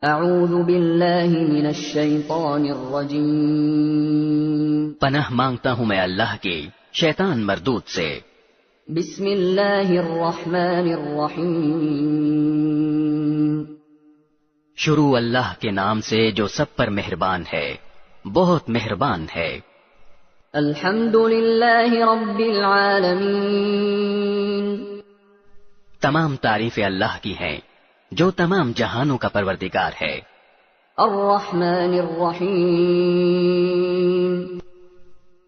اعوذ باللہ من الشیطان الرجیم، پناہ مانگتا ہوں میں اللہ کی شیطان مردود سے۔ بسم اللہ الرحمن الرحیم، شروع اللہ کے نام سے جو سب پر مہربان ہے، بہت مہربان ہے۔ الحمد للہ رب العالمین، تمام تعریفیں اللہ کی ہیں جو تمام جہانوں کا پروردگار ہے۔ الرحمن الرحیم،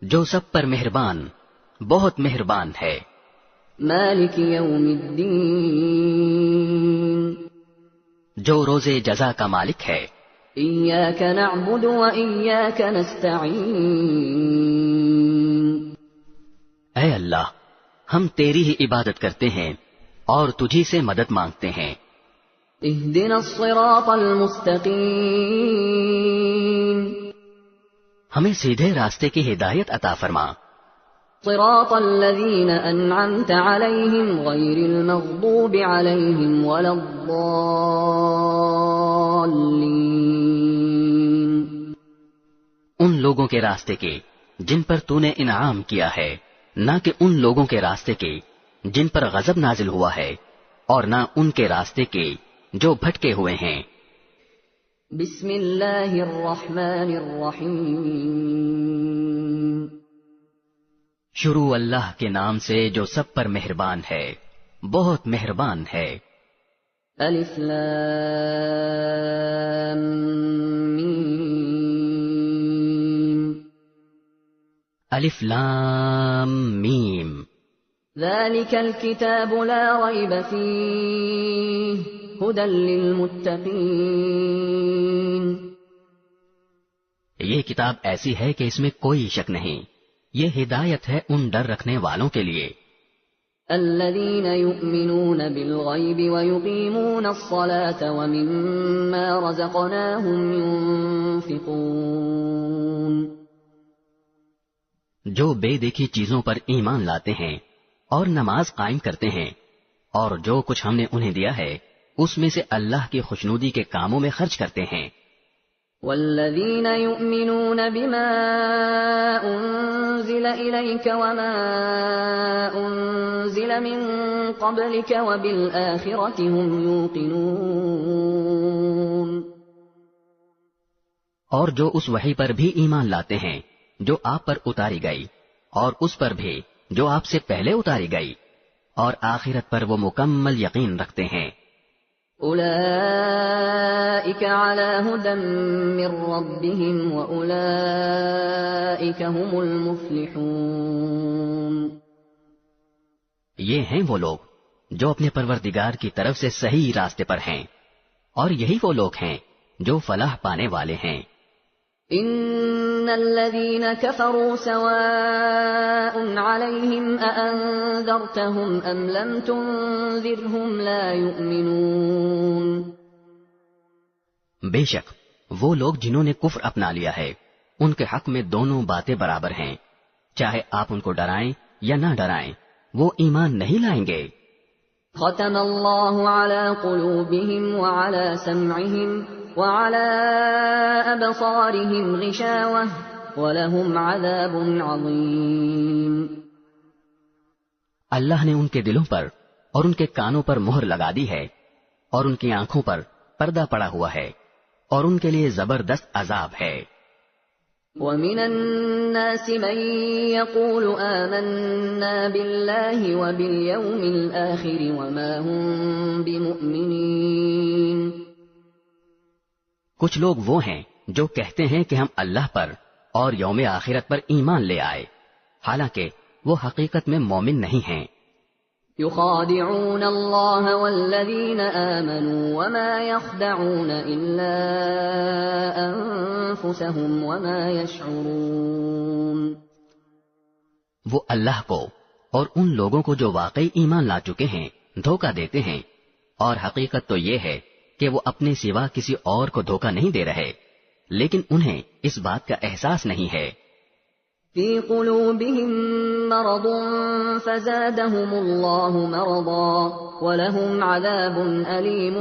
جو سب پر مہربان، بہت مہربان ہے۔ مالک یوم الدین، جو روز جزا کا مالک ہے۔ ایاک نعبد و ایاک نستعین، اے اللہ، ہم تیری ہی عبادت کرتے ہیں اور تجھی سے مدد مانگتے ہیں۔ اہدنا الصراط المستقیم، ہمیں سیدھے راستے کی ہدایت عطا فرما۔ صراط الذین انعمت علیہم غیر المغضوب علیہم ولا الضالین، ان لوگوں کے راستے کے جن پر تو نے انعام کیا ہے، نہ کہ ان لوگوں کے راستے کے جن پر غضب نازل ہوا ہے، اور نہ ان کے راستے کے جو بھٹکے ہوئے ہیں۔ بسم اللہ الرحمن الرحیم، شروع اللہ کے نام سے جو سب پر مہربان ہے، بہت مہربان ہے۔ الف لام میم، الف لام میم، ذلك الكتاب لا ريب فيه هدى للمتقين، یہ کتاب ایسی ہے کہ اس میں کوئی شک نہیں، یہ ہدایت ہے ان ڈر رکھنے والوں کے لیے۔ الذين يؤمنون بالغيب ويقيمون الصلاة ومما رزقناهم ينفقون، جو بے دیکھی چیزوں پر ایمان لاتے ہیں اور نماز قائم کرتے ہیں، اور جو کچھ ہم نے انہیں دیا ہے اس میں سے اللہ کی خوشنودی کے کاموں میں خرچ کرتے ہیں۔ والذين يؤمنون بما أنزل إليك وما أنزل من قبلك وبالآخرة هم يوقنون، اور جو اس وحی پر بھی ایمان لاتے ہیں جو آپ پر اتاری گئی، اور اس پر بھی جو آپ سے پہلے اتاری گئی، اور آخرت پر وہ مکمل یقین رکھتے ہیں۔ أولئك على هدى من ربهم وأولئك هم المفلحون، یہ ہیں وہ لوگ جو اپنے پروردگار کی طرف سے صحیح راستے پر ہیں، اور یہی وہ لوگ ہیں جو فلاح پانے والے ہیں۔ ان الذين كفروا سواء عليهم أأنذرتهم ام لم تنذرهم لا يؤمنون، بے شک وہ لوگ جنہوں نے کفر اپنا لیا ہے، ان کے حق میں دونوں باتیں برابر ہیں، چاہے آپ ان کو ڈرائیں یا نہ ڈرائیں، وہ ایمان نہیں لائیں گے۔ ختم اللہ على قلوبهم وعلى سمعهم وعلى أبصارهم غشاوة وَلَهُمْ عَذَابٌ عَظِيمٌ، اللہ نے ان کے دلوں پر اور ان کے کانوں پر مہر لگا دی ہے، اور ان کی آنکھوں پر پردہ پڑا ہوا ہے، اور ان کے لیے زبردست عذاب ہے۔ وَمِنَ النَّاسِ مَن يَقُولُ آمَنَّا بِاللَّهِ وَبِالْيَوْمِ الْآخِرِ وَمَا هُمْ بِمُؤْمِنِينَ، کچھ لوگ وہ ہیں جو کہتے ہیں کہ ہم اللہ پر اور یوم آخرت پر ایمان لے آئے، حالانکہ وہ حقیقت میں مومن نہیں ہیں۔ يخادعون الله والذين آمنوا وما يخدعون إلا أنفسهم وما يشعرون، وہ اللہ کو اور ان لوگوں کو جو واقعی ایمان لا چکے ہیں دھوکہ دیتے ہیں، اور حقیقت تو یہ ہے کہ وہ اپنے سوا کسی اور کو دھوکہ نہیں دے رہے، لیکن انہیں اس بات کا احساس نہیں ہے۔ في قلوبهم مرض فزادهم الله مرضا ولهم عذاب أليم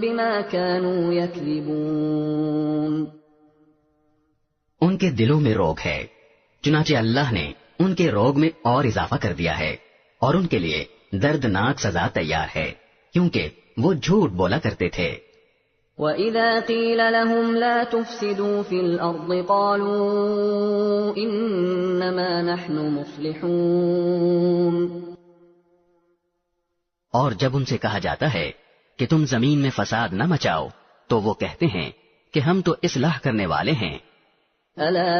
بما كانوا يكذبون. ان کے دلوں میں روگ ہے، چنانچہ اللہ نے ان کے روگ میں اور اضافہ کر دیا ہے، اور ان کے لیے دردناک سزا تیار ہے، کیونکہ وہ جھوٹ بولا کرتے تھے. وَإِذَا قِيلَ لَهُمْ لَا تُفْسِدُوا فِي الْأَرْضِ قَالُوا إِنَّمَا نَحْنُ مُصْلِحُونَ. اور جب ان سے کہا جاتا ہے کہ تم زمین میں فساد نہ مچاؤ، تو وہ کہتے ہیں کہ ہم تو اصلاح کرنے والے ہیں. أَلَا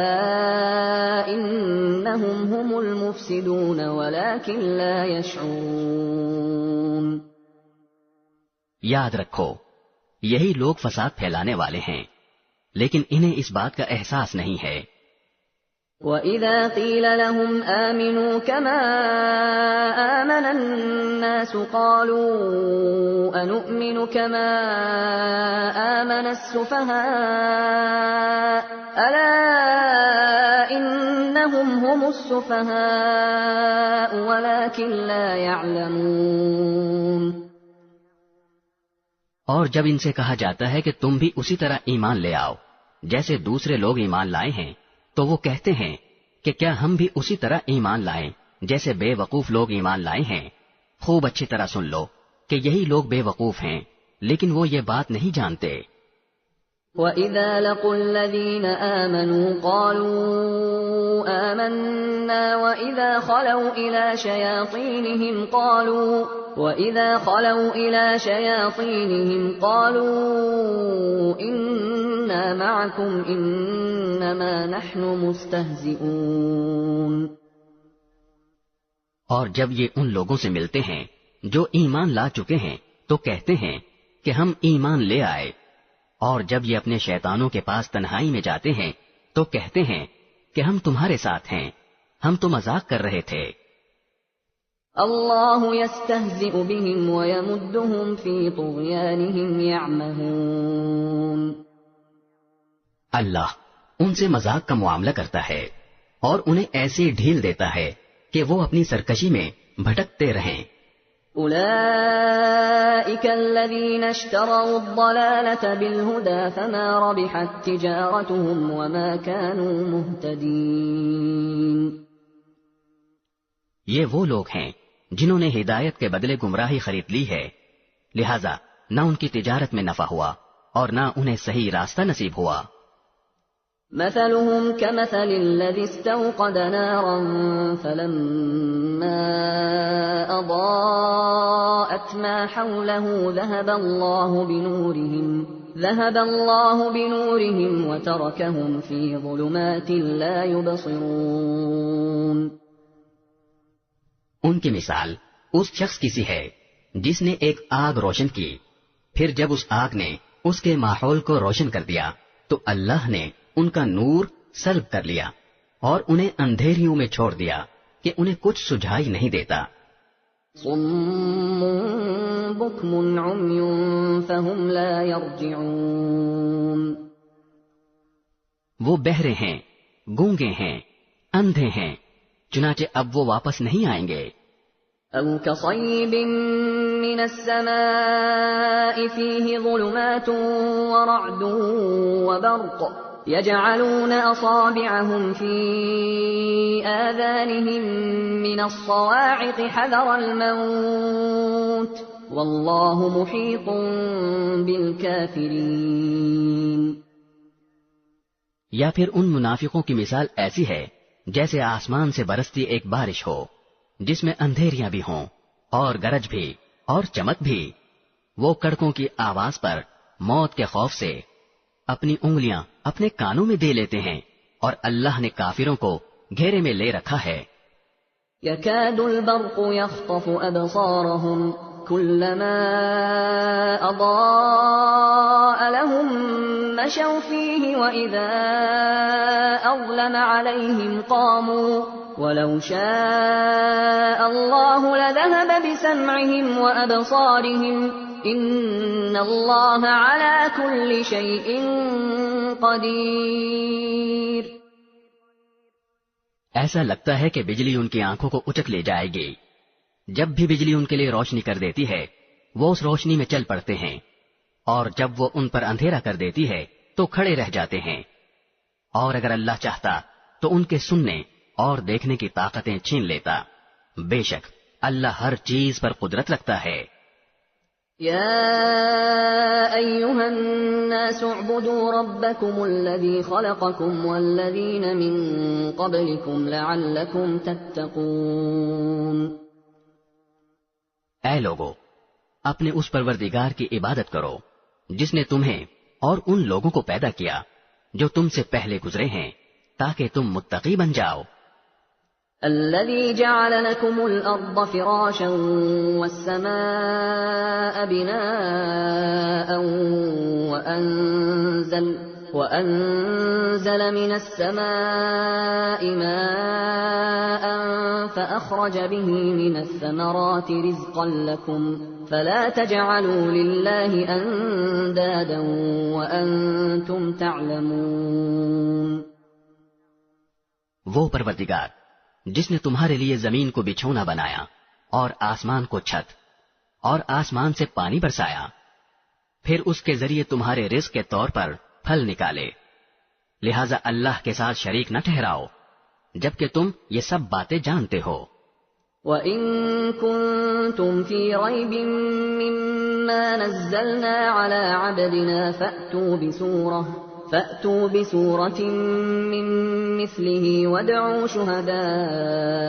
إِنَّهُمْ هُمُ الْمُفْسِدُونَ وَلَكِنْ لَا يَشْعُرُونَ. یاد رکھو، یہی لوگ فساد پھیلانے والے ہیں، لیکن انہیں اس بات کا احساس نہیں ہے. وَإِذَا قِيلَ لَهُمْ آمِنُوا كَمَا آمَنَ النَّاسُ قَالُوا أَنُؤْمِنُ كَمَا آمَنَ السُّفَهَاءُ أَلَا إِنَّهُمْ هُمُ السُّفَهَاءُ وَلَكِنْ لَا يَعْلَمُونَ. اور جب ان سے کہا جاتا ہے کہ تم بھی اسی طرح ایمان لے آؤ جیسے دوسرے لوگ ایمان لائے ہیں، تو وہ کہتے ہیں کہ کیا ہم بھی اسی طرح ایمان لائیں جیسے بے وقوف لوگ ایمان لائے ہیں. خوب اچھی طرح سن لو کہ یہی لوگ بے وقوف ہیں، لیکن وہ یہ بات نہیں جانتے. وَإِذَا لَقُوا الَّذِينَ آمَنُوا قَالُوا آمَنَّا وَإِذَا خَلَوْا إِلَى شَيَاطِينِهِمْ قَالُوا إِنَّا مَعَكُمْ إِنَّمَا نَحْنُ مُسْتَهْزِئُونَ. اور جب یہ ان لوگوں سے ملتے ہیں جو ایمان لا چکے ہیں تو کہتے ہیں کہ ہم ایمان لے آئے، اور جب یہ اپنے شیطانوں کے پاس تنہائی میں جاتے ہیں تو کہتے ہیں کہ ہم تمہارے ساتھ ہیں، ہم تو مذاق کر رہے تھے. اللہ یستہزئ بہم ویمدہم فی طغیانہم یعمہون. اللہ ان سے مذاق کا معاملہ کرتا ہے اور انہیں ایسی ڈھیل دیتا ہے کہ وہ اپنی سرکشی میں بھٹکتے رہیں. اولئک الذین اشتروا الضلالة بالہدى فما ربحت تجارتهم وما كانوا مہتدین. یہ وہ لوگ ہیں جنہوں نے ہدایت کے بدلے گمراہی خرید لی ہے، لہذا نہ ان کی تجارت میں نفع ہوا اور نہ انہیں صحیح راستہ نصیب ہوا. مثلهم كمثل الذي استوقد نارا فلما أضاءت ما حوله ذهب الله بنورهم وتركهم في ظلمات لا يبصرون. ان کی مثال اس شخص کی سی ہے جس نے ایک آگ روشن کی، پھر جب اس آگ نے اس کے ماحول کو روشن کر دیا تو اللہ نے ان کا نور سلب کر لیا اور انہیں اندھیریوں میں چھوڑ دیا کہ انہیں کچھ سجھائی نہیں دیتا. صم بکم عمی فهم لا يرجعون. وہ بہرے ہیں، گونگے ہیں، اندھے ہیں، چنانچہ اب وہ واپس نہیں آئیں گے. او كصيب من السماء فيه ظلمات ورعد وبرق يجعلون أصابعهم في آذانهم من الصواعق حذر الموت والله محيط بالكافرين. یا پھر ان منافقوں کی مثال ایسی ہے جیسے آسمان سے برستی ایک بارش ہو جس میں اندھیریاں بھی ہوں اور گرج بھی اور چمک بھی. وہ کڑکوں کی آواز پر موت کے خوف سے اپنی انگلیاں اپنے کانوں میں دے لیتے ہیں، اور اللہ نے کافروں کو گھیرے میں لے رکھا ہے. يكاد البرق يخطف أبصارهم كلما أضاء لهم مشوا فيه وإذا أظلم عليهم قاموا ولو شاء الله لذهب بسمعهم وأبصارهم إن الله على كل شيء قدير. ایسا لگتا ہے کہ بجلی ان کی آنکھوں کو اچک لے جائے گی۔ جب بھی بجلی ان کے لیے روشنی کر دیتی ہے وہ اس روشنی میں چل پڑتے ہیں، اور جب وہ ان پر اندھیرا کر دیتی ہے تو کھڑے رہ جاتے ہیں۔ اور اگر اللہ چاہتا تو ان کے سننے اور دیکھنے کی طاقتیں چھین لیتا۔ بے شک اللہ ہر چیز پر قدرت رکھتا ہے۔ يا أيها الناس اعبدوا ربكم الذي خلقكم والذين من قبلكم لعلكم تتقون۔ اے لوگو، اپنے اس پروردگار کی عبادت کرو جس نے تمہیں اور ان لوگوں کو پیدا کیا جو تم سے پہلے گزرے ہیں تاکہ تم متقی بن جاؤ۔ الذي جعل لكم الأرض فراشا والسماء بناء وأنزل من السماء ماء فأخرج به من الثمرات رزقا لكم فلا تجعلوا لله أندادا وأنتم تعلمون۔ وہ پروردگار جس نے تمہارے لیے زمین کو بچھونا بنایا اور آسمان کو چھت اور آسمان سے پانی برسایا، پھر اس کے ذریعے تمہارے رزق کے طور پر پھل نکالے، لہذا اللہ کے ساتھ شریک نہ ٹھہراؤ جبکہ تم یہ سب باتیں جانتے ہو۔ وَإِن كُنتُمْ فِي رَيْبٍ مِّمَّا نَزَّلْنَا عَلَىٰ عَبْدِنَا فَأْتُوا بِسُورَةٍ مِّن مِّثْلِهِ وَادْعُوا شُهَدَاءَكُم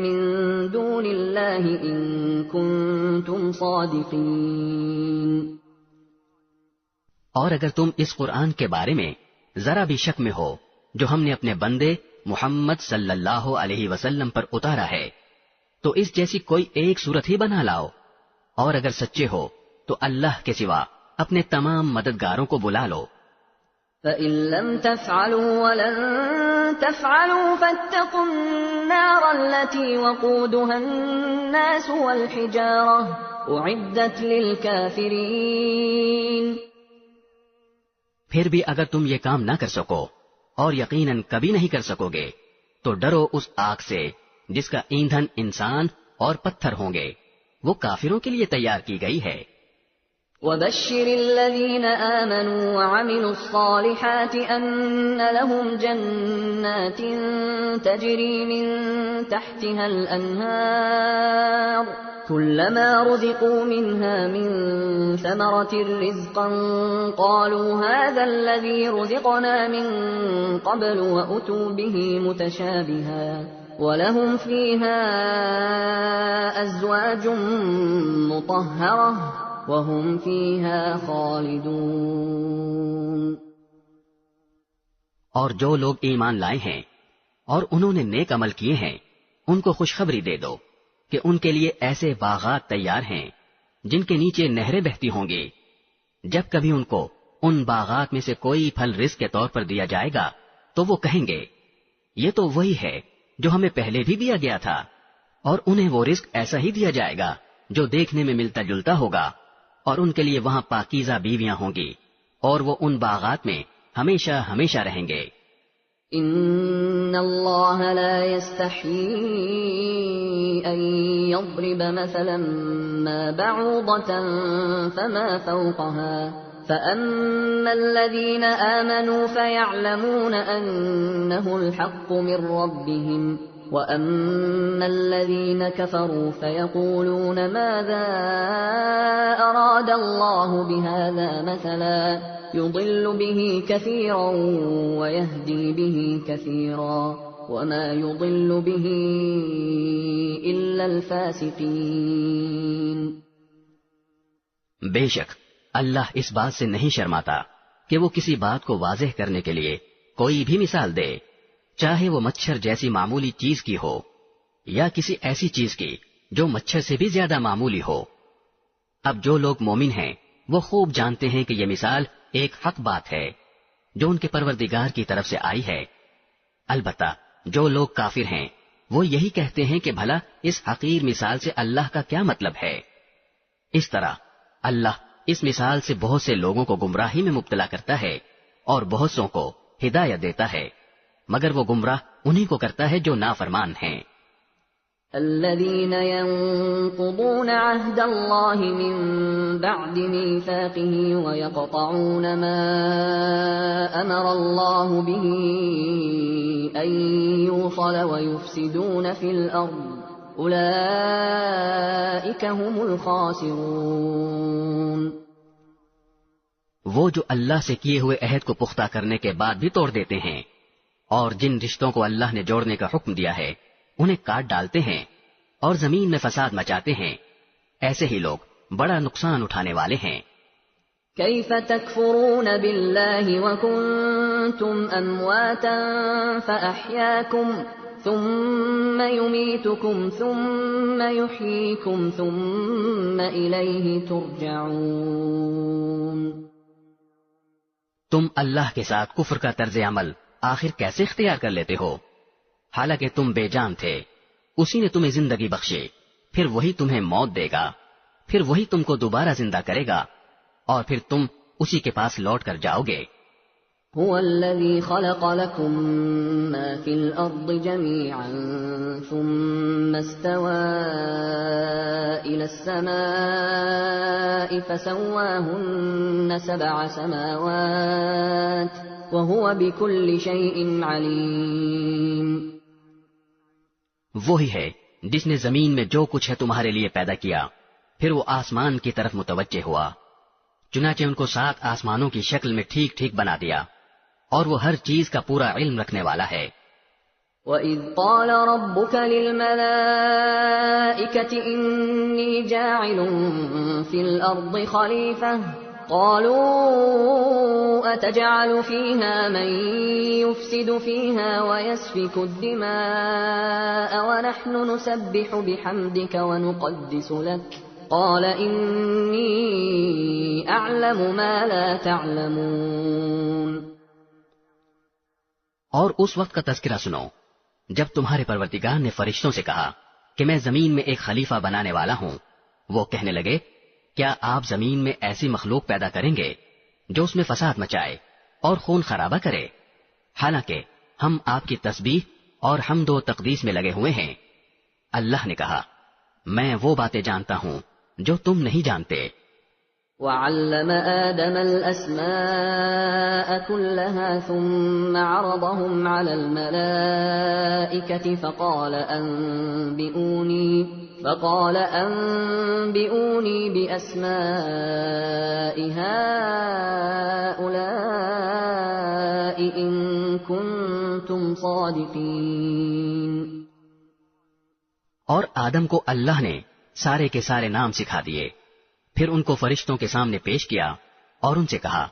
مِّن دُونِ اللَّهِ إِن كُنتُمْ صَادِقِينَ۔ اور اگر تم اس قرآن کے بارے میں ذرا بھی شک میں ہو جو ہم نے اپنے بندے محمد صلی اللہ علیہ وسلم پر اتارا ہے تو اس جیسی کوئی ایک صورت ہی بنا لاؤ، اور اگر سچے ہو تو اللہ کے سوا اپنے تمام مددگاروں کو بلا لو۔ فَإِن لَّمْ تَفْعَلُوا وَلَن تَفْعَلُوا فَاتَّقُوا النَّارَ الَّتِي وَقُودُهَا النَّاسُ وَالْحِجَارَةُ أُعِدَّتْ لِلْكَافِرِينَ۔ پھر بھی اگر تم یہ کام نہ کر سکو اور یقیناً کبھی نہیں کر سکو گے تو ڈرو اس آگ سے جس کا ایندھن انسان اور پتھر ہوں گے، وہ کافروں کے لیے تیار کی گئی ہے۔ وَبَشِّرِ الَّذِينَ آمَنُوا وَعَمِلُوا الصَّالِحَاتِ أَنَّ لَهُمْ جَنَّاتٍ تَجْرِي مِن تَحْتِهَا الْأَنْهَارُ كُلَّمَا رُزِقُوا مِنْهَا مِن ثَمَرَةٍ رِّزْقًا قَالُوا هَٰذَا الَّذِي رُزِقْنَا مِن قَبْلُ وَأُتُوا بِهِ مُتَشَابِهًا وَلَهُمْ فِيهَا أَزْوَاجٌ مُّطَهَّرَةٌ وَهُمْ فِيهَا خَالِدُونَ۔ اور جو لوگ ایمان لائے ہیں اور انہوں نے نیک عمل کیے ہیں ان کو خوشخبری دے دو کہ ان کے لیے ایسے باغات تیار ہیں جن کے نیچے نہریں بہتی ہوں گی۔ جب کبھی ان کو ان باغات میں سے کوئی پھل رزق کے طور پر دیا جائے گا تو وہ کہیں گے یہ تو وہی ہے جو ہمیں پہلے بھی دیا گیا تھا، اور انہیں وہ رزق ایسا ہی دیا جائے گا جو دیکھنے میں ملتا جلتا ہوگا، اور ان کے لیے وہاں پاکیزہ بیویاں ہوں گی، اور وہ ان باغات میں ہمیشہ ہمیشہ رہیں گے۔ ان اللہ لا يستحيي ان يضرب مثلا ما بعوضة فما فوقها فأما الذين آمنوا فيعلمون أنه الحق من ربهم وَأَمَّا الَّذِينَ كَفَرُوا فَيَقُولُونَ مَاذَا أَرَادَ اللَّهُ بِهَٰذَا مَثَلًا يُضِلُّ بِهِ كَثِيرًا وَيَهْدِي بِهِ كَثِيرًا وَمَا يُضِلُّ بِهِ إِلَّا الْفَاسِقِينَ۔ بے شک اللہ اس بات سے نہیں شرماتا کہ وہ کسی بات کو واضح کرنے کے لیے کوئی بھی مثال دے، چاہے وہ مچھر جیسی معمولی چیز کی ہو یا کسی ایسی چیز کی جو مچھر سے بھی زیادہ معمولی ہو۔ اب جو لوگ مومن ہیں وہ خوب جانتے ہیں کہ یہ مثال ایک حق بات ہے جو ان کے پروردگار کی طرف سے آئی ہے۔ البتہ جو لوگ کافر ہیں وہ یہی کہتے ہیں کہ بھلا اس حقیر مثال سے اللہ کا کیا مطلب ہے۔ اس طرح اللہ اس مثال سے بہت سے لوگوں کو گمراہی میں مبتلا کرتا ہے اور بہت سوں کو ہدایت دیتا ہے، مگر وہ گمراہ انہی کو کرتا ہے جو نافرمان ہیں۔ الذين ينقضون عهد الله من بعد ميثاقه ويقطعون ما أمر الله به أن يوصل ويفسدون في الأرض أولئك هم الخاسرون۔ وہ جو اللہ سے کیے ہوئے عہد کو پختہ کرنے کے بعد بھی توڑ دیتے ہیں اور جن رشتوں کو اللہ نے جوڑنے کا حکم دیا ہے انہیں کاٹ ڈالتے ہیں اور زمین میں فساد مچاتے ہیں، ایسے ہی لوگ بڑا نقصان اٹھانے والے ہیں۔ كيف تكفرون بالله وكنتم أمواتا فأحياكم ثم يميتكم ثم يحييكم ثم إليه ترجعون۔ تم اللہ کے ساتھ کفر کا طرز عمل آخر کیسے اختیار کر لیتے ہو؟ حالانکہ تم بے جان تھے، اسی نے تمہیں زندگی بخشے، پھر وہی تمہیں موت دے گا، پھر وہی تم کو دوبارہ زندہ کرے گا اور پھر تم اسی کے پاس لوٹ کر جاؤ گے۔ هو الذي خلق لكم ما في الأرض جميعا ثم استوى إلى السماء فسواهن 7 سماوات وهو بكل شيء عليم۔ وہی ہے جس نے زمین میں جو کچھ ہے تمہارے لیے پیدا کیا، پھر وہ آسمان کی طرف متوجہ ہوا، چنانچہ ان کو 7 آسمانوں کی شکل میں ٹھیک ٹھیک بنا دیا، اور وہ ہر چیز کا پورا علم رکھنے والا ہے۔ وَإِذْ قَالَ رَبُّكَ لِلْمَلَائِكَةِ إِنِّي جَاعِلٌ فِي الْأَرْضِ خَلِيفَةً قَالُوا أَتَجْعَلُ فِيهَا مَن يُفْسِدُ فِيهَا وَيَسْفِكُ الدِّمَاءَ وَنَحْنُ نُسَبِّحُ بِحَمْدِكَ وَنُقَدِّسُ لَكَ قَالَ إِنِّي أَعْلَمُ مَا لَا تَعْلَمُونَ۔ اور اس وقت کا تذکرہ سنو جب تمہارے پروردگار نے فرشتوں سے کہا کہ میں زمین میں ایک خلیفہ بنانے والا ہوں۔ وہ کہنے لگے، کیا آپ زمین میں ایسی مخلوق پیدا کریں گے جو اس میں فساد مچائے اور خون خرابہ کرے؟ حالانکہ ہم آپ کی تسبیح اور حمد و تقدیس میں لگے ہوئے ہیں۔ اللہ نے کہا، میں وہ باتیں جانتا ہوں جو تم نہیں جانتے۔ وَعَلَّمَ آدَمَ الْأَسْمَاءَ كُلَّهَا ثُمَّ عَرَضَهُمْ عَلَى الْمَلَائِكَةِ فَقَالَ أَنبِئُونِي بِأَسْمَاءِ هَؤُلَاءِ إِن كُنتُمْ صَادِقِينَ۔ اور آدم کو اللہ نے سارے کے سارے نام سکھا دیے، پھر ان کو فرشتوں کے سامنے پیش کیا اور ان سے کہا،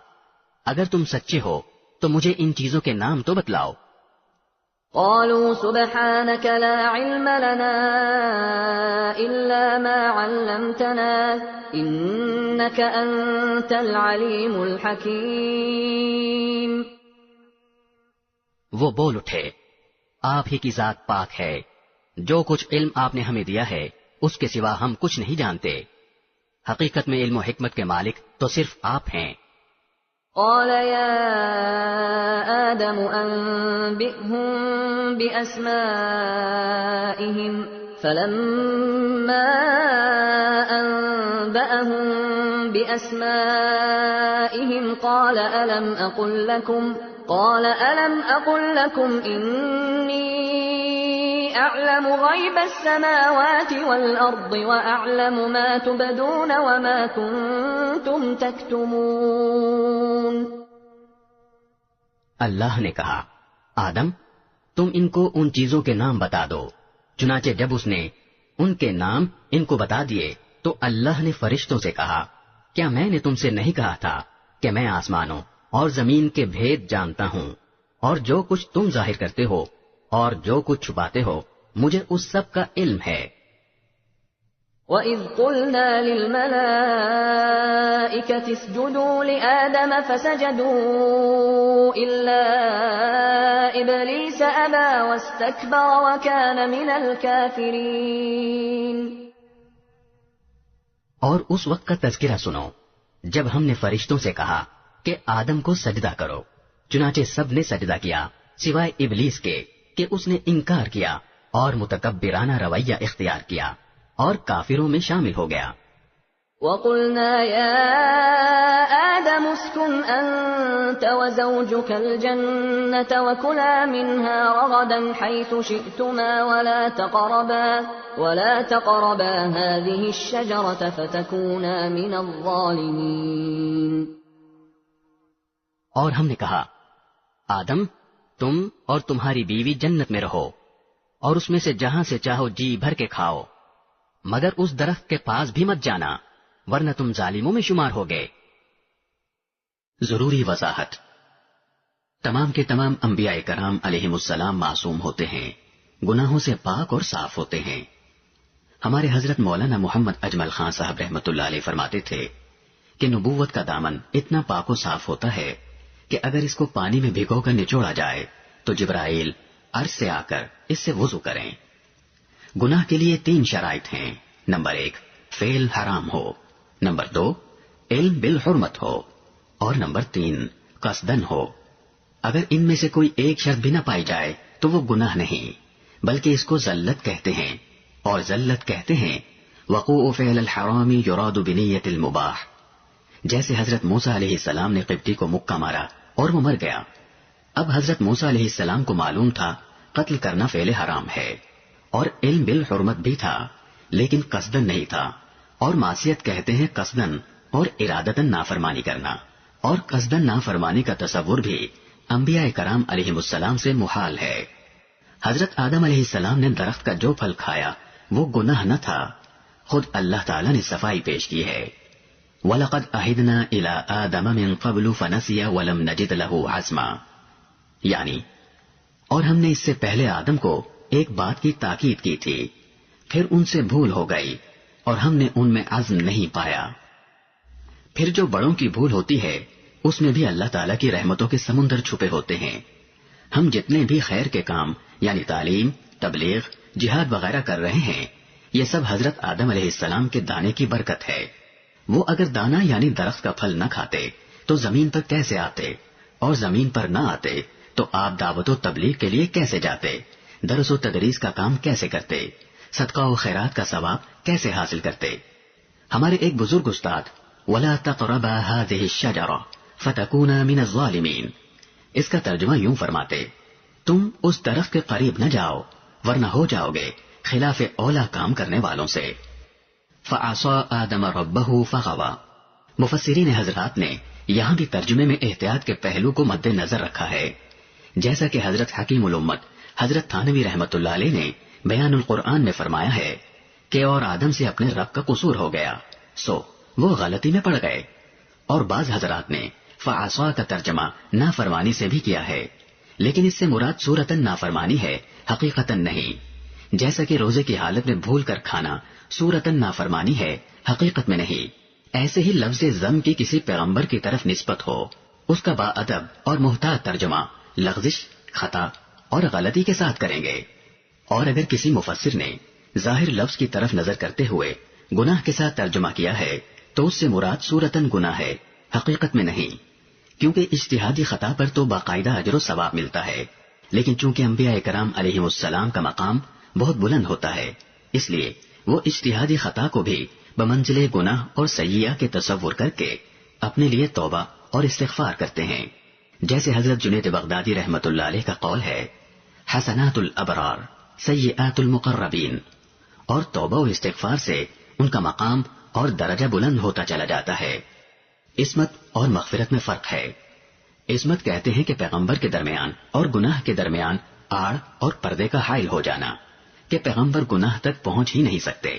اگر تم سچے ہو تو مجھے ان چیزوں کے نام تو بتلاؤ۔ قالوا سبحانك لا علم لنا إلا ما علمتنا إنك أنت العليم الحكيم۔ وہ بول اٹھے، آپ ہی کی ذات پاک ہے، جو کچھ علم آپ نے ہمیں دیا ہے اس کے سوا ہم کچھ نہیں جانتے، حقیقت میں علم و حکمت کے مالک تو صرف آپ ہیں۔ قال يا آدم أنبئهم بأسمائهم فلما أنبأهم بأسمائهم قال ألم أقل لكم إني أعلم غيب السماوات والأرض وأعلم ما تبدون وما كنتم تكتمون۔ اللہ نے کہا، آدم تم ان کو ان چیزوں کے نام بتا دو۔ چنانچہ جب اس نے ان کے نام ان کو بتا دیے تو اللہ نے فرشتوں سے کہا، کیا میں نے تم سے نہیں کہا تھا کہ میں آسمانوں اور زمین کے بھید جانتا ہوں، اور جو کچھ تم ظاہر کرتے ہو اور جو کچھ چھپاتے ہو مجھے اس سب کا علم ہے۔ وَإِذْ قُلْنَا لِلْمَلَائِكَةِ اسْجُدُوا لِآدَمَ فَسَجَدُوا إِلَّا إِبْلِيسَ أَبَى وَاسْتَكْبَرَ وَكَانَ مِنَ الْكَافِرِينَ۔ اور اس وقت کا تذکرہ سنو جب ہم نے فرشتوں سے کہا کہ آدم کو سجدہ کرو، چنانچہ سب نے سجدہ کیا سوائے ابلیس کے کہ اس نے انکار کیا اور متکبرانہ رویہ اختیار کیا اور کافروں میں شامل ہو گیا. وَقُلْنَا يَا آدَمُ اسْكُنْ أَنْتَ وَزَوْجُكَ الْجَنَّةَ وَكُلَا مِنْهَا رَغَدًا حَيْثُ شِئْتُمَا وَلَا تَقْرَبَا هَذِهِ الشَّجَرَةَ فَتَكُونَا مِنَ الظَّالِمِينَ. اور ہم نے کہا آدم تم اور تمہاری بیوی جنت میں رہو اور اس میں سے جہاں سے چاہو جی بھر کے کھاؤ، مگر اس درخت کے پاس بھی مت جانا ورنہ تم ظالموں میں شمار ہو گئے. ضروری وضاحت. تمام کے تمام انبیاء کرام علیہم السلام معصوم ہوتے ہیں، گناہوں سے پاک اور صاف ہوتے ہیں. ہمارے حضرت مولانا محمد اجمل خان صاحب رحمۃ اللہ علیہ فرماتے تھے کہ نبوت کا دامن اتنا پاک و صاف ہوتا ہے کہ اگر اس کو پانی میں بھگو کر نچوڑا جائے تو جبرائیل عرش سے آ کر اس سے وضو کریں. گناہ کے لیے 3 شرائط ہیں. نمبر 1 فعل حرام ہو، نمبر 2 علم بالحرمت ہو، اور نمبر 3 قصدن ہو. اگر ان میں سے کوئی ایک شرط بھی نہ پائی جائے تو وہ گناہ نہیں بلکہ اس کو ذلت کہتے ہیں، اور ذلت کہتے ہیں وقوع فعل الحرام یراد بنیت المباح. جیسے حضرت موسیٰ علیہ السلام نے قبطی کو مکہ مارا اور وہ مر گیا. اب حضرت موسیٰ علیہ السلام کو معلوم تھا قتل کرنا فعل حرام ہے، اور علم بالحرمت بھی تھا لیکن قصدن نہیں تھا. اور معصیت کہتے ہیں قصدن اور ارادتن نافرمانی کرنا، اور قصدن نافرمانی کا تصور بھی انبیاء کرام علیہم السلام سے محال ہے. حضرت آدم علیہ السلام نے درخت کا جو پھل کھایا وہ گناہ نہ تھا، خود اللہ تعالیٰ نے صفائی پیش کی ہے. وَلَقَدْ أَهِدْنَا إِلَىٰ آدَمَ مِن قَبْلُ فَنَسِيَ وَلَمْ نَجِدْ لَهُ عَزْمًا. یعنی اور ہم نے اس سے پہلے آدم کو ایک بات کی تاکید کی تھی، پھر ان سے بھول ہو گئی اور ہم نے ان میں عزم نہیں پایا. پھر جو بڑوں کی بھول ہوتی ہے اس میں بھی اللہ تعالیٰ کی رحمتوں کے سمندر چھپے ہوتے ہیں. ہم جتنے بھی خیر کے کام یعنی تعلیم، تبلیغ، جہاد وغیرہ کر رہے ہیں یہ سب حضرت آدم علیہ السلام کے دانے کی برکت ہے. وہ اگر دانا یعنی درخت کا پھل نہ کھاتے تو زمین پر کیسے آتے، اور زمین پر نہ آتے تو آپ دعوت و تبلیغ کے لیے کیسے جاتے، درس و تدریس کا کام کیسے کرتے، صدقہ و خیرات کا ثواب کیسے حاصل کرتے. ہمارے ایک بزرگ استاد وَلَا تَقْرَبَا هَٰذِهِ الشَّجَرَةَ فَتَكُونَا مِنَ الظَّالِمِينَ اس کا ترجمہ یوں فرماتے تم اس درخت کے قریب نہ جاؤ ورنہ ہو جاؤ گے خلاف اولا کام کرنے والوں سے. فَعَصَىٰ آدَمَ رَبَّهُ فَغَوَىٰ. مفسرین حضرات نے یہاں بھی ترجمے میں احتیاط کے پہلو کو مد نظر رکھا ہے، جیسا کہ حضرت حکیم الامت حضرت تھانوی رحمت اللہ علیہ نے بیان القرآن میں فرمایا ہے کہ اور آدم سے اپنے رب کا قصور ہو گیا سو وہ غلطی میں پڑ گئے. اور بعض حضرات نے فعصا کا ترجمہ نافرمانی سے بھی کیا ہے، لیکن اس سے مراد صورتاً نافرمانی ہے، حقیقتاً نہیں. جیسا کہ روزے کی حالت میں بھول کر کھانا صورتاً نافرمانی ہے، حقیقت میں نہیں. ایسے ہی لفظ ضم کی کسی پیغمبر کی طرف نسبت ہو اس کا با ادب اور محتاط ترجمہ لغزش، خطا اور غلطی کے ساتھ کریں گے. اور اگر کسی مفسر نے ظاہر لفظ کی طرف نظر کرتے ہوئے گناہ کے ساتھ ترجمہ کیا ہے تو اس سے مراد صورتاً گناہ ہے، حقیقت میں نہیں، کیونکہ اجتہادی خطا پر تو باقاعدہ اجر و ثواب ملتا ہے. لیکن چونکہ انبیاء کرام علیہم السلام کا مقام بہت بلند ہوتا ہے اس لیے وہ اجتہادی خطا کو بھی بمنزلے گناہ اور سیئہ کے تصور کر کے اپنے لیے توبہ اور استغفار کرتے ہیں. جیسے حضرت جنید بغدادی رحمت اللہ علیہ کا قول ہے حسنات الابرار سیئات المقربین، اور توبہ و استغفار سے ان کا مقام اور درجہ بلند ہوتا چلا جاتا ہے. عصمت اور مغفرت میں فرق ہے. عصمت کہتے ہیں کہ پیغمبر کے درمیان اور گناہ کے درمیان آڑ اور پردے کا حائل ہو جانا کہ پیغمبر گناہ تک پہنچ ہی نہیں سکتے،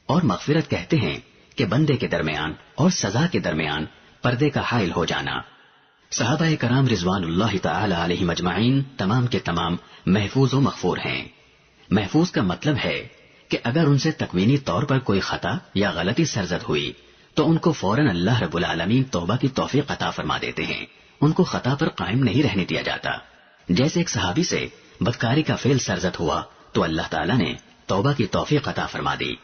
اور مغفرت کہتے ہیں کہ بندے کے درمیان اور سزا کے درمیان پردے کا حائل ہو جانا. صحابہ کرام رضوان اللہ تعالی علیہم اجمعین تمام کے تمام محفوظ و مغفور ہیں. محفوظ کا مطلب ہے کہ اگر ان سے تکوینی طور پر کوئی خطا یا غلطی سرزد ہوئی تو ان کو فوراً اللہ رب العالمین توبہ کی توفیق عطا فرما دیتے ہیں، ان کو خطا پر قائم نہیں رہنے دیا جاتا. جیسے ایک صحابی سے بدکاری کا فعل سرزد ہوا تو اللہ تعالیٰ نے توبہ کی توفیق عطا فرما دی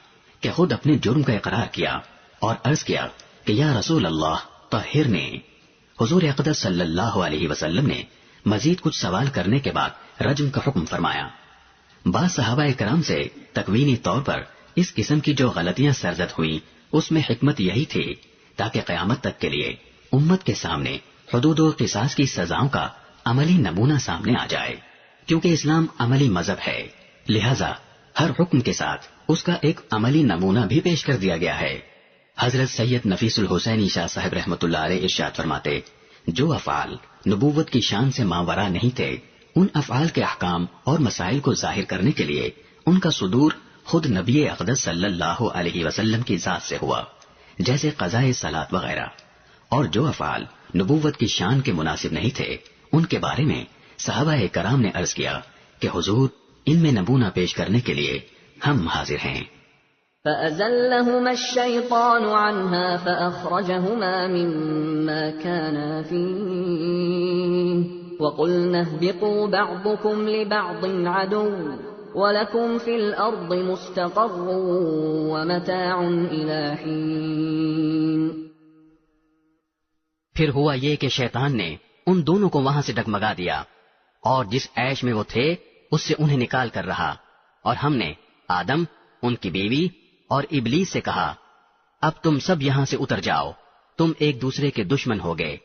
کہ خود اپنے جرم کا اقرار کیا اور عرض کیا کہ یا رسول اللہ طہرنی. حضور اقدس صلی اللہ علیہ وسلم نے مزید کچھ سوال کرنے کے بعد رجم کا حکم فرمایا۔ بعض صحابہ کرام سے تکوینی طور پر اس قسم کی جو غلطیاں سرزد ہوئیں اس میں حکمت یہی تھی تاکہ قیامت تک کے لیے امت کے سامنے حدود و قصاص کی سزاؤں کا عملی نمونہ سامنے آ جائے، کیونکہ اسلام عملی مذہب ہے، لہذا ہر حکم کے ساتھ اس کا ایک عملی نمونہ بھی پیش کر دیا گیا ہے۔ حضرت سید نفیس الحسینی شاہ صاحب رحمۃ اللہ علیہ ارشاد فرماتے، جو افعال نبوت کی شان سے ماورا نہیں تھے، ان افعال کے احکام اور مسائل کو ظاہر کرنے کے لیے ان کا صدور خود نبی اقدس صلی اللہ علیہ وسلم کی ذات سے ہوا، جیسے قضاء صلاۃ وغیرہ۔ اور جو افعال نبوت کی شان کے مناسب نہیں تھے ان کے بارے میں صحابہ کرام نے عرض کیا کہ حضور ان میں نمونہ پیش کرنے کے لیے ہم حاضر ہیں۔ فأزلهما الشيطان عنها فأخرجهما مما كانا فيه وقلنا اهبطوا بعضكم لبعض عدو وَلَكُمْ فِي الْأَرْضِ مُسْتَقَرٌّ وَمَتَاعٌ إِلَىٰ حِينٍ۔ پھر ہوا یہ کہ شیطان نے ان دونوں کو وہاں سے ڈگمگا دیا اور جس عیش میں وہ تھے اس سے انہیں نکال کر رہا، اور ہم نے آدم، ان کی بیوی اور ابلیس سے کہا، اب تم سب یہاں سے اتر جاؤ، تم ایک دوسرے کے دشمن ہو گئے،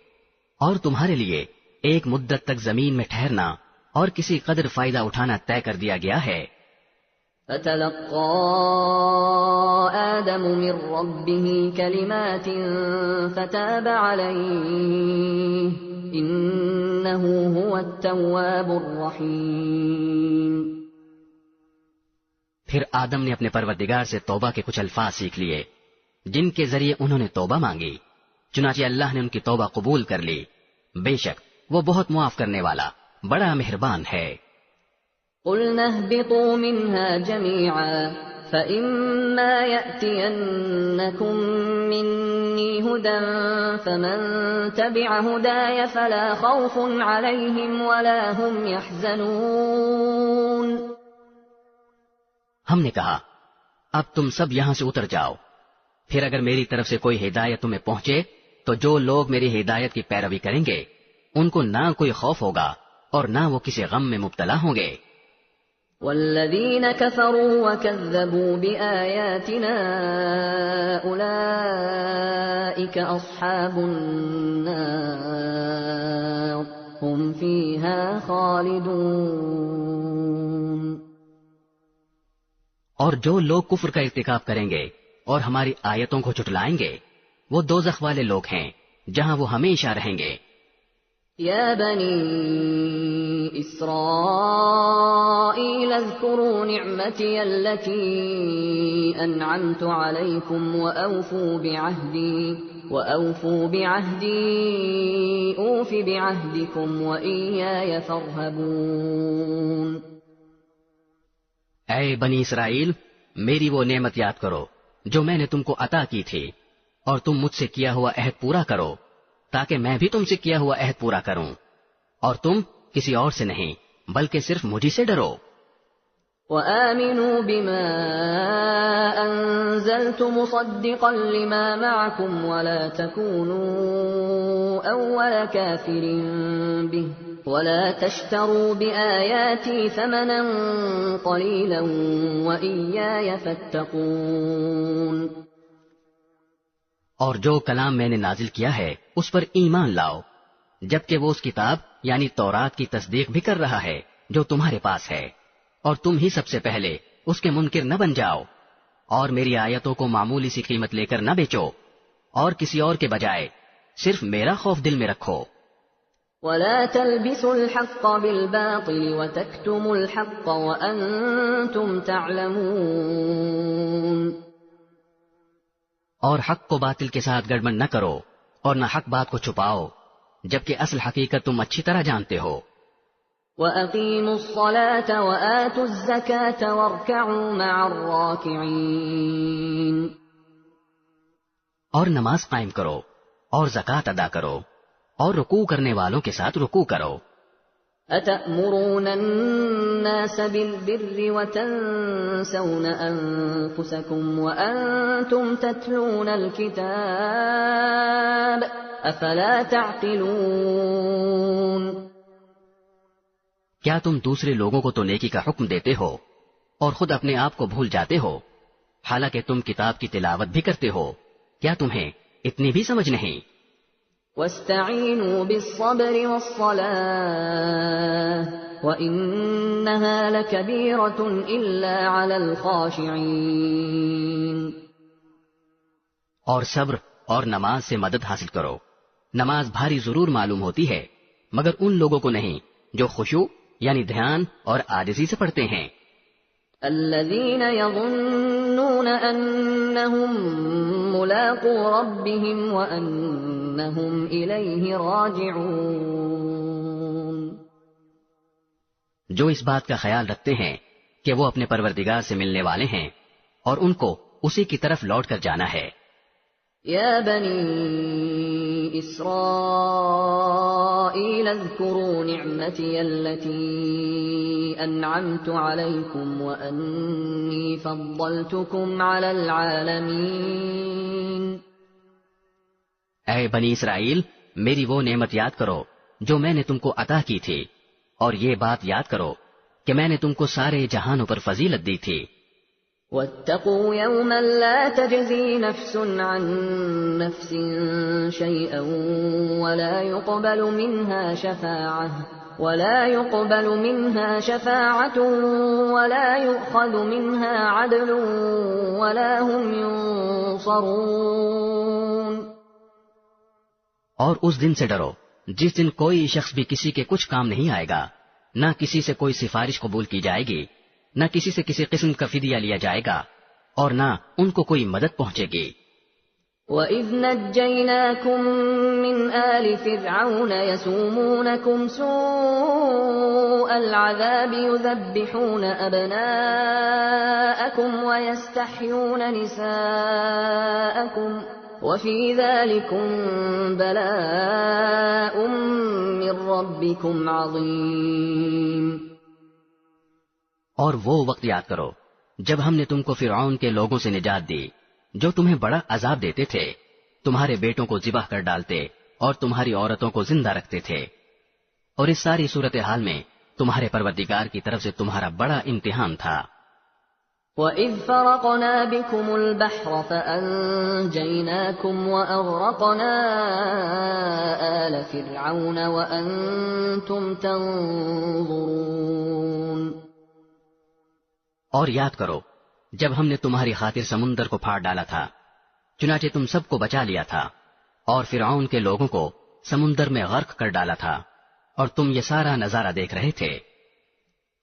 اور تمہارے لیے ایک مدت تک زمین میں ٹھہرنا اور کسی قدر فائدہ اٹھانا طے کر دیا گیا ہے۔ فَتَلَقَّىٰ آدَمُ مِن رَّبِّهِ كَلِمَاتٍ فَتَابَ عَلَيْهِ إِنَّهُ هُوَ التَّوَّابُ الرَّحِيمُ۔ پھر آدم نے اپنے پروردگار سے توبہ کے کچھ الفاظ سیکھ لیے جن کے ذریعے انہوں نے توبہ مانگی، چنانچہ اللہ نے ان کی توبہ قبول کر لی، بے شک وہ بہت معاف کرنے والا بڑا مہربان ہے۔ قُلْنَا اهْبِطُوا مِنْهَا جَمِيعًا فَإِمَّا يَأْتِيَنَّكُم مِّنِّي هُدًى فَمَن تَبِعَ هُدَايَ فَلَا خَوْفٌ عَلَيْهِمْ وَلَا هُمْ يَحْزَنُونَ۔ ہم نے کہا اب تم سب یہاں سے اتر جاؤ، پھر اگر میری طرف سے کوئی ہدایت تمہیں پہنچے تو جو لوگ میری ہدایت کی پیروی کریں گے ان کو نہ کوئی خوف ہوگا اور نہ وہ کسی غم میں مبتلا ہوں گے۔ والذین کفروا وکذبوا بآیاتنا اولئک اصحاب النار هم فیہا خالدون۔ اور جو لوگ کفر کا ارتکاب کریں گے اور ہماری آیتوں کو جھٹلائیں گے وہ دوزخ والے لوگ ہیں جہاں وہ ہمیشہ رہیں گے۔ یا بنی اسرائیل اذکروا نعمتی التي انعمت علیکم وأوفوا بعہدی اوف بعہدکم وإیای فارہبون۔ اے بنی اسرائیل، میری وہ نعمت یاد کرو جو میں نے تم کو عطا کی تھی، اور تم مجھ سے کیا ہوا عہد پورا کرو تاکہ میں بھی تم سے کیا ہوا عہد پورا کروں، اور تم کسی اور سے نہیں بلکہ صرف مجھے سے ڈرو۔ وآمنوا بما انزلت مصدقا لما معكم ولا تكونوا اول كافر به ولا تشتروا بآياتي ثمنا قليلا وإياي فاتقون۔ اور جو کلام میں نے نازل کیا ہے اس پر ایمان لاؤ، جبکہ وہ اس کتاب یعنی تورات کی تصدیق بھی کر رہا ہے جو تمہارے پاس ہے، اور تم ہی سب سے پہلے اس کے منکر نہ بن جاؤ، اور میری آیتوں کو معمولی سی قیمت لے کر نہ بیچو، اور کسی اور کے بجائے صرف میرا خوف دل میں رکھو۔ ولا تلبسوا الحق بالباطل وتكتموا الحق وأنتم تعلمون۔ اور حق کو باطل کے ساتھ گڑبڑ نہ کرو اور نہ حق بات کو چھپاؤ جبکہ اصل حقیقت تم اچھی طرح جانتے ہو۔ وَأَقِيمُوا الصَّلَاةَ وَآتُوا الزَّكَاةَ وَارْكَعُوا مَعَ الرَّاكِعِينَ۔ اور نماز قائم کرو اور زکوٰۃ ادا کرو اور رکوع کرنے والوں کے ساتھ رکوع کرو۔ أَتَأْمُرُونَ النَّاسَ بِالْبِرِّ وَتَنْسَوْنَ أَنفُسَكُمْ وَأَنْتُمْ تَتْلُونَ الْكِتَابَ أَفَلَا تَعْقِلُونَ۔ کیا تم دوسرے لوگوں کو تو نیکی کا حکم دیتے ہو اور خود اپنے آپ کو بھول جاتے ہو، حالانکہ تم کتاب کی تلاوت بھی کرتے ہو؟ کیا تمہیں اتنی بھی سمجھ نہیں؟ وَاسْتَعِينُوا بِالصَّبْرِ وَالصَّلَاةِ وَإِنَّهَا لَكَبِيرَةٌ إِلَّا عَلَى الْخَاشِعِينَ۔ اور صبر اور نماز سے مدد حاصل کرو۔ نماز بھاری ضرور معلوم ہوتی ہے، مگر ان لوگوں کو نہیں جو خشوع یعنی دھیان اور عاجزی سے پڑھتے ہیں۔ الذين يظنون أنهم ملاقو ربهم وأنهم إليه راجعون، جو اس بات کا خیال رکھتے ہیں کہ وہ اپنے پروردگار سے ملنے والے ہیں اور ان کو اسی کی طرف لوٹ کر جانا ہے۔ يا بني إسرائيل اذكروا نعمتي التي أنعمت عليكم وأني فضلتكم على العالمين۔ اے بنی اسرائیل، میری وہ نعمت یاد کرو جو میں نے تم کو عطا کی تھی، اور یہ بات یاد کرو کہ میں نے تم کو سارے جہانوں پر فضیلت دی تھی۔ واتقوا يوما لا تجزي نفس عن نفس شيئا ولا يقبل منها شفاعة ولا يؤخذ منها عدل ولا هم ينصرون۔ اور اس دن سے ڈرو جس دن کوئی شخص بھی کسی کے کچھ کام نہیں آئے گا، نہ کسی سے کوئی سفارش قبول کی جائے گی، نہ کسی سے کسی قسم کا فدیہ لیا جائے گا، اور نہ ان کو کوئی مدد پہنچے گی۔ وَإِذْ نَجَّيْنَاكُمْ مِنْ آلِ فِرْعَوْنَ يَسُومُونَكُمْ سُوءَ الْعَذَابِ يُذَبِّحُونَ أَبْنَاءَكُمْ وَيَسْتَحْيُونَ نِسَاءَكُمْ وَفِي ذَلِكُمْ بَلَاءٌ مِّن رَّبِّكُمْ عَظِيمٌ۔ اور وہ وقت یاد کرو جب ہم نے تم کو فرعون کے لوگوں سے نجات دی جو تمہیں بڑا عذاب دیتے تھے، تمہارے بیٹوں کو ذبح کر ڈالتے اور تمہاری عورتوں کو زندہ رکھتے تھے، اور اس ساری صورتحال میں تمہارے پروردگار کی طرف سے تمہارا بڑا امتحان تھا۔ وَإِذْ فَرَقْنَا بِكُمُ الْبَحْرَ فَأَنْجَيْنَاكُمْ وَأَغْرَقْنَا آلَ فِرْعَوْنَ وَأَنْتُمْ تَنْظُرُونَ۔ اور یاد کرو جب ہم نے تمہاری خاطر سمندر کو پھاڑ ڈالا تھا، چنانچہ تم سب کو بچا لیا تھا، اور فرعون کے لوگوں کو سمندر میں غرق کر ڈالا تھا، اور تم یہ سارا نظارہ دیکھ رہے تھے۔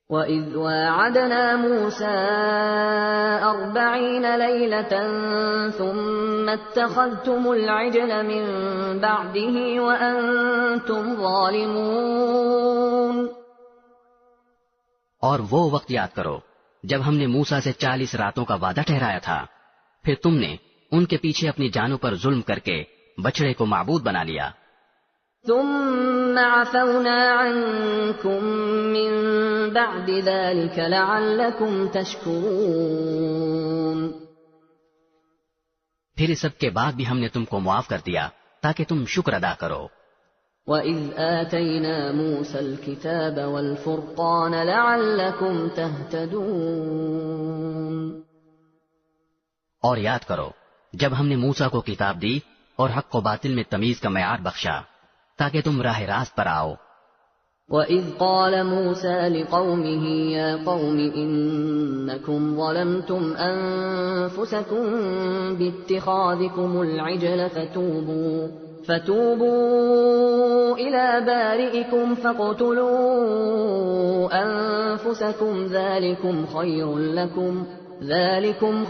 وَإِذْ وَاعَدْنَا مُوسَىٰ 40 لَيْلَةً ثُمَّ اتَّخَذْتُمُ الْعِجْلَ مِن بَعْدِهِ وَأَنْتُمْ ظَالِمُونَ۔ اور وہ وقت یاد کرو جب ہم نے موسیٰ سے 40 راتوں کا وعدہ ٹھہرایا تھا، پھر تم نے ان کے پیچھے اپنی جانوں پر ظلم کر کے بچڑے کو معبود بنا لیا۔ ثم عفونا عنكم من بعد ذلك لعلكم تشكرون۔ پھر اس سب کے بعد بھی ہم نے تم کو معاف کر دیا تاکہ تم شکر ادا کرو۔ وَإِذْ آتَيْنَا مُوسَى الْكِتَابَ وَالْفُرْقَانَ لَعَلَّكُمْ تَهْتَدُونَ۔ اور یاد کرو جب ہم نے موسیٰ کو کتاب دی اور حق و باطل میں تمیز کا معیار بخشا تاکہ تم راہ راست پر آؤ۔ وَإِذْ قَالَ مُوسَى لِقَوْمِهِ يَا قَوْمِ إِنَّكُمْ ظَلَمْتُمْ أَنفُسَكُمْ بِاتِّخَاذِكُمُ الْعِجْلَ فَتُوبُوا إِلَى بَارِئِكُمْ فَاقْتُلُوا أَنفُسَكُمْ ذَلِكُمْ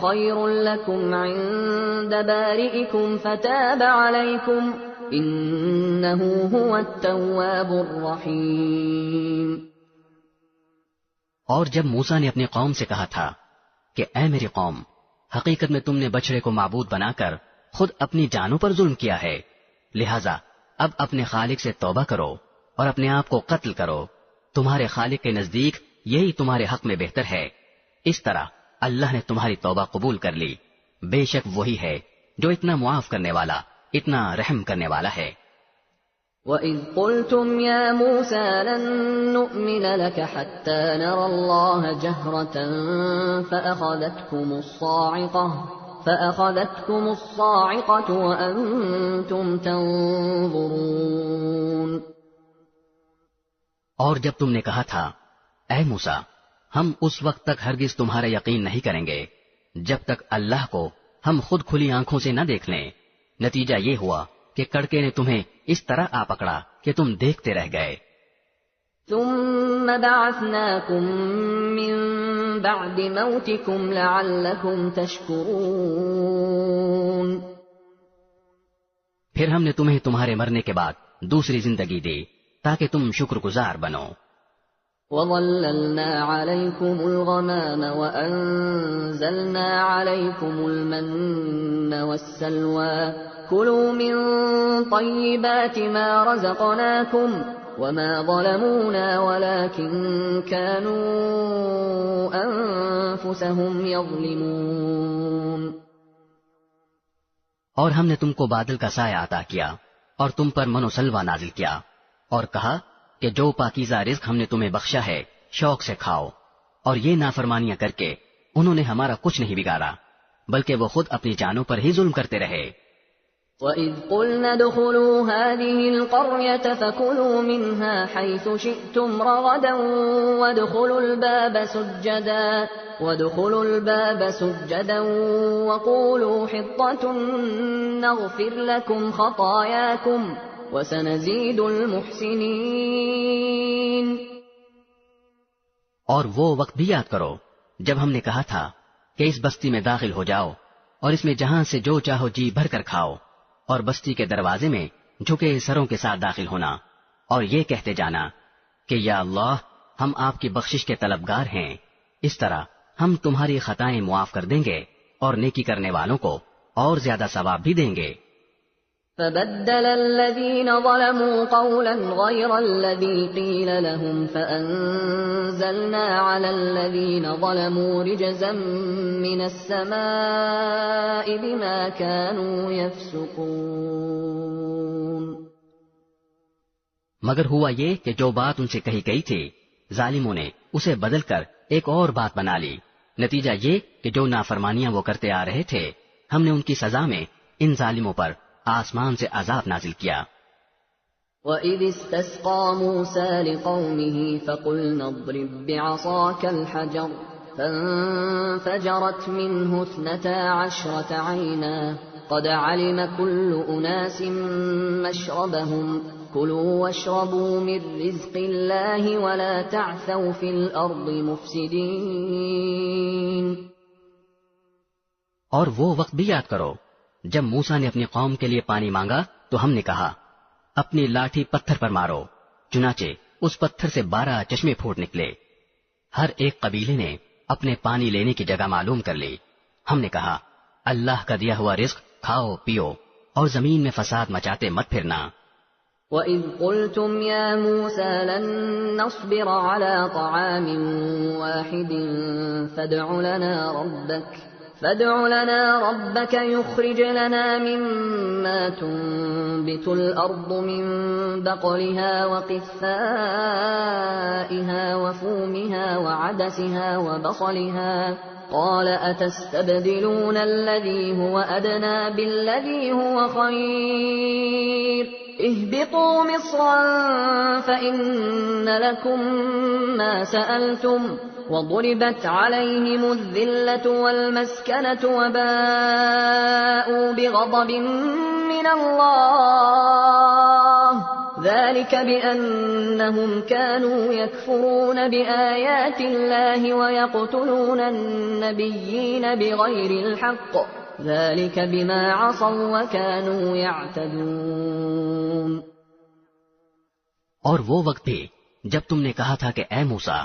خَيْرٌ لَكُمْ عِندَ بَارِئِكُمْ فَتَابَ عَلَيْكُمْ إِنَّهُ هُوَ التَّوَّابُ الرَّحِيمُ۔ اور جب موسیٰ نے اپنی قوم سے کہا تھا کہ اے میری قوم، حقیقت میں تم نے بچڑے کو معبود بنا کر خود اپنی جانوں پر ظلم کیا ہے، لہذا اب اپنے خالق سے توبہ کرو اور اپنے آپ کو قتل کرو، تمہارے خالق کے نزدیک یہی تمہارے حق میں بہتر ہے۔ اس طرح اللہ نے تمہاری توبہ قبول کر لی، بے شک وہی ہے جو اتنا معاف کرنے والا، اتنا رحم کرنے والا ہے۔ وَإِذْ قُلْتُمْ يَا مُوسَى لَن نُّؤْمِنَ لَكَ حَتَّىٰ نَرَى اللَّهَ جَهْرَةً فَأَخَذَتْكُمُ الصَّاعِقَةُ وَأَنتُمْ تَنظُرُونَ۔ اور جب تم نے کہا تھا اے موسیٰ ہم اس وقت تک ہرگز تمہارا یقین نہیں کریں گے جب تک اللہ کو ہم خود کھلی آنکھوں سے نہ دیکھ لیں، نتیجہ یہ ہوا کہ کڑکے نے تمہیں اس طرح آ پکڑا کہ تم دیکھتے رہ گئے۔ ثُمَّ بَعَثْنَاكُم مِّن بَعْدِ مَوْتِكُمْ لَعَلَّكُمْ تَشْكُرُونَ۔ پھر ہم نے تمہیں تمہارے مرنے کے بعد دوسری زندگی دی تاکہ تم شکر گزار بنو۔ وَظَلَّلْنَا عَلَيْكُمُ الْغَمَامَ وَأَنزَلْنَا عَلَيْكُمُ الْمَنَّ وَالسَّلْوَىٰ كُلُوا مِن طَيِّبَاتِ مَا رَزَقْنَاكُمْ وَمَا ظَلَمُونَا وَلَٰكِن كَانُوا أَنفُسَهُمْ يَظْلِمُونَ۔ اور ہم نے تم کو بادل کا سایہ عطا کیا اور تم پر من و سلوہ نازل کیا اور کہا کہ جو پاکیزہ رزق ہم نے تمہیں بخشا ہے شوق سے کھاؤ، اور یہ نافرمانیاں کر کے انہوں نے ہمارا کچھ نہیں بگاڑا بلکہ وہ خود اپنی جانوں پر ہی ظلم کرتے رہے۔ وَإِذْ قُلْنَا ادْخُلُوا هَٰذِهِ الْقَرْيَةَ فَكُلُوا مِنْهَا حَيْثُ شِئْتُمْ رَغَدًا وَادْخُلُوا الْبَابَ سُجَّدًا وَقُولُوا حِطَّةٌ نَّغْفِرْ لَكُمْ خَطَايَاكُمْ وَسَنَزِيدُ الْمُحْسِنِينَ۔ اور وہ وقت بھی یاد کرو جب ہم نے کہا تھا کہ اس بستی میں داخل ہو جاؤ اور اس میں جہاں سے جو چاہو جی بھر کر کھاؤ، اور بستی کے دروازے میں جھکے سروں کے ساتھ داخل ہونا اور یہ کہتے جانا کہ یا اللہ ہم آپ کی بخشش کے طلبگار ہیں، اس طرح ہم تمہاری خطائیں معاف کر دیں گے اور نیکی کرنے والوں کو اور زیادہ ثواب بھی دیں گے۔ فَبَدَّلَ الَّذِينَ ظَلَمُوا قَوْلًا غَيْرَ الَّذِي قِيلَ لَهُمْ فَأَنزَلْنَا عَلَى الَّذِينَ ظَلَمُوا رِجْزًا مِّنَ السَّمَاءِ بِمَا كَانُوا يَفْسُقُونَ۔ مگر ہوا یہ کہ جو بات ان سے کہی گئی تھی ظالموں نے اسے بدل کر ایک اور بات بنا لی، نتیجہ یہ کہ جو نافرمانیاں وہ کرتے آ رہے تھے ہم نے ان کی سزا میں ان ظالموں پر آسمان سے عذاب نازل کیا۔ وَإِذِ اسْتَسْقَىٰ مُوسَىٰ لِقَوْمِهِ فَقُلْنَا اضْرِب بِّعَصَاكَ الْحَجَرَ فَانفَجَرَتْ مِنْهُ 12 عَيْنًا قَدْ عَلِمَ كُلُّ أُنَاسٍ مَّشْرَبَهُمْ كُلُوا وَاشْرَبُوا مِن رِّزْقِ اللَّهِ وَلَا تَعْثَوْا فِي الْأَرْضِ مُفْسِدِينَ۔ اور وہ وقت بھی یاد کرو جب موسیٰ نے اپنی قوم کے لیے پانی مانگا تو ہم نے کہا اپنی لاٹھی پتھر پر مارو، چنانچہ اس پتھر سے 12 چشمے پھوٹ نکلے۔ ہر ایک قبیلے نے اپنے پانی لینے کی جگہ معلوم کر لی۔ ہم نے کہا اللہ کا دیا ہوا رزق کھاؤ پیو اور زمین میں فساد مچاتے مت پھرنا۔ وَإِذْ قُلْتُمْ يَا مُوسَىٰ لَن نَّصْبِرَ عَلَىٰ طَعَامٍ وَاحِدٍ فادع لنا ربك يخرج لنا مما تنبت الأرض من بقلها وقثائها وفومها وعدسها وبصلها قال أتستبدلون الذي هو أدنى بالذي هو خير اهبطوا مصرا فإن لكم ما سألتم وضربت عليهم الذلة والمسكنة وباءوا بغضب من الله ذلك بأنهم كانوا يكفرون بآيات الله ويقتلون النبيين بغير الحق ذلك بما عصوا وكانوا يعتدون۔ اور وہ وقت بھی جب تم نے کہا تھا کہ اے موسیٰ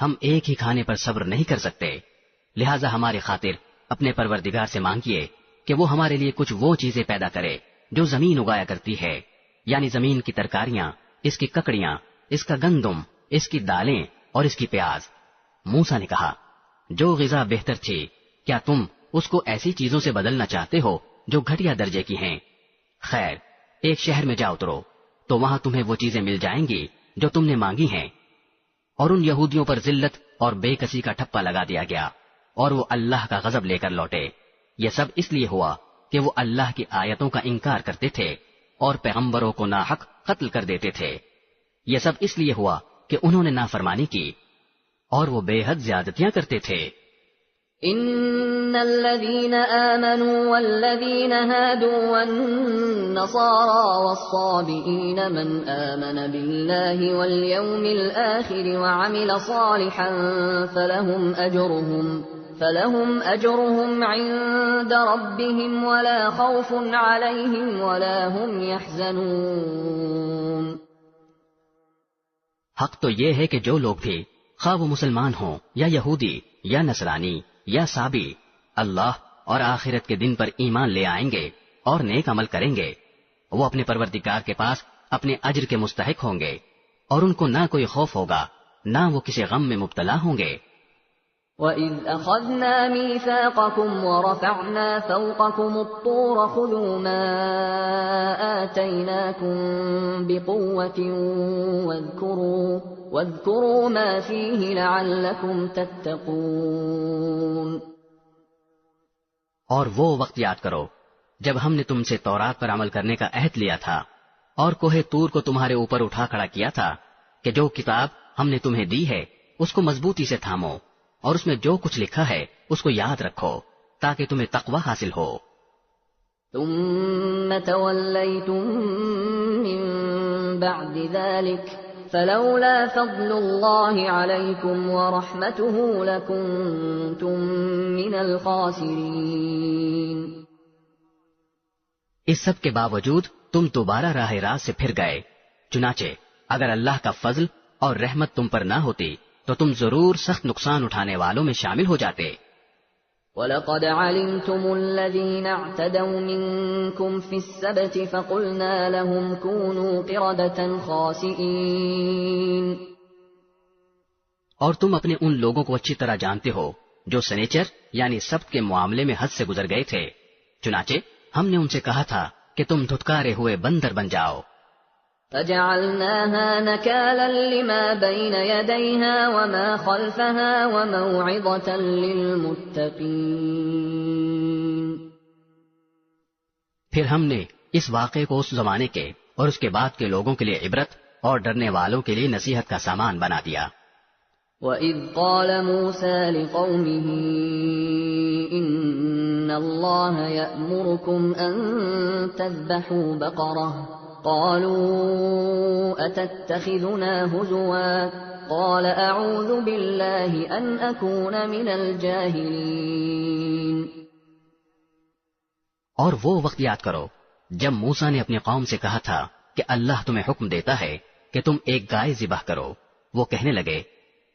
ہم ایک ہی کھانے پر صبر نہیں کر سکتے، لہٰذا ہماری خاطر اپنے پروردگار سے مانگیے کہ وہ ہمارے لیے کچھ وہ چیزیں پیدا کرے جو زمین اگایا کرتی ہے، یعنی زمین کی ترکاریاں، اس کی ککڑیاں، اس کا گندم، اس کی دالیں اور اس کی پیاز۔ موسیٰ نے کہا جو غذا بہتر تھی کیا تم اس کو ایسی چیزوں سے بدلنا چاہتے ہو جو گھٹیا درجے کی ہیں؟ خیر ایک شہر میں جا اترو، تو وہاں تمہیں وہ چیزیں مل جائیں گی جو تم نے مانگی ہیں۔ اور ان یہودیوں پر ذلت اور بے کسی کا ٹھپا لگا دیا گیا اور وہ اللہ کا غضب لے کر لوٹے۔ یہ سب اس لیے ہوا کہ وہ اللہ کی آیتوں کا انکار کرتے تھے اور پیغمبروں کو ناحق قتل کر دیتے تھے۔ یہ سب اس لیے ہوا کہ انہوں نے نافرمانی کی اور وہ بے حد زیادتیاں کرتے تھے۔ ان الذين آمنوا والذين هادوا والنصارى والصابئين من آمن بالله واليوم الآخر وعمل صالحا فلهم أجرهم عند ربهم ولا خوف عليهم ولا هم يحزنون۔ حق تو یہ ہے کہ جو لوگ بھی خواہ وہ مسلمان ہوں یا یہودی یا نصرانی یا صابی اللہ اور آخرت کے دن پر ایمان لے آئیں گے اور نیک عمل کریں گے، وہ اپنے پروردگار کے پاس اپنے اجر کے مستحق ہوں گے اور ان کو نہ کوئی خوف ہوگا نہ وہ کسی غم میں مبتلا ہوں گے۔ وَإِذْ أَخَذْنَا مِيثَاقَكُمْ وَرَفَعْنَا فَوْقَكُمُ الطُّورَ خُذُوا مَا آتَيْنَاكُمْ بِقُوَّةٍ وَاذْكُرُوا مَا فِيهِ لَعَلَّكُمْ تَتَّقُونَ۔ اور وہ وقت یاد کرو جب ہم نے تم سے تورات پر عمل کرنے کا عہد لیا تھا اور کوہ طور کو تمہارے اوپر اٹھا کھڑا کیا تھا کہ جو کتاب ہم نے تمہیں دی ہے اس کو مضبوطی سے تھامو اور اس میں جو کچھ لکھا ہے اس کو یاد رکھو تاکہ تمہیں تقوی حاصل ہو۔ ثم توليتم من بعد ذلك فلولا فضل الله عليكم ورحمته لكنتم من الخاسرين۔ اس سب کے باوجود تم دوبارہ راہ راست سے پھر گئے، چنانچہ اگر اللہ کا فضل اور رحمت تم پر نہ ہوتی تو تم ضرور سخت نقصان اٹھانے والوں میں شامل ہو جاتے۔ وَلَقَدْ عَلِمْتُمُ الَّذِينَ اعْتَدَوْا مِنكُمْ فِي السَّبْتِ فَقُلْنَا لَهُمْ كُونُوا قِرَدَةً خَاسِئِينَ۔ اور تم اپنے ان لوگوں کو اچھی طرح جانتے ہو جو سنیچر یعنی سبت کے معاملے میں حد سے گزر گئے تھے، چنانچہ ہم نے ان سے کہا تھا کہ تم دھتکارے ہوئے بندر بن جاؤ۔ فَجَعَلْنَاهَا نَكَالًا لِمَا بَيْنَ يَدَيْهَا وَمَا خَلْفَهَا وَمَوْعِظَةً لِلْمُتَّقِينَ۔ پھر ہم نے اس واقعے کو اس زمانے کے اور اس کے بعد کے لوگوں کے لیے عبرت اور ڈرنے والوں کے لیے نصیحت کا سامان بنا دیا۔ وَإِذْ قَالَ مُوسَى لِقَوْمِهِ إِنَّ اللَّهَ يَأْمُرُكُمْ أَن تَذْبَحُوا بَقَرَةً قالوا أتتخذنا هزوا قال أعوذ بالله أن أكون من الجاهلين۔ اور وہ وقت یاد کرو جب موسیٰ نے اپنی قوم سے کہا تھا کہ اللہ تمہیں حکم دیتا ہے کہ تم ایک گائے ذبح کرو، وہ کہنے لگے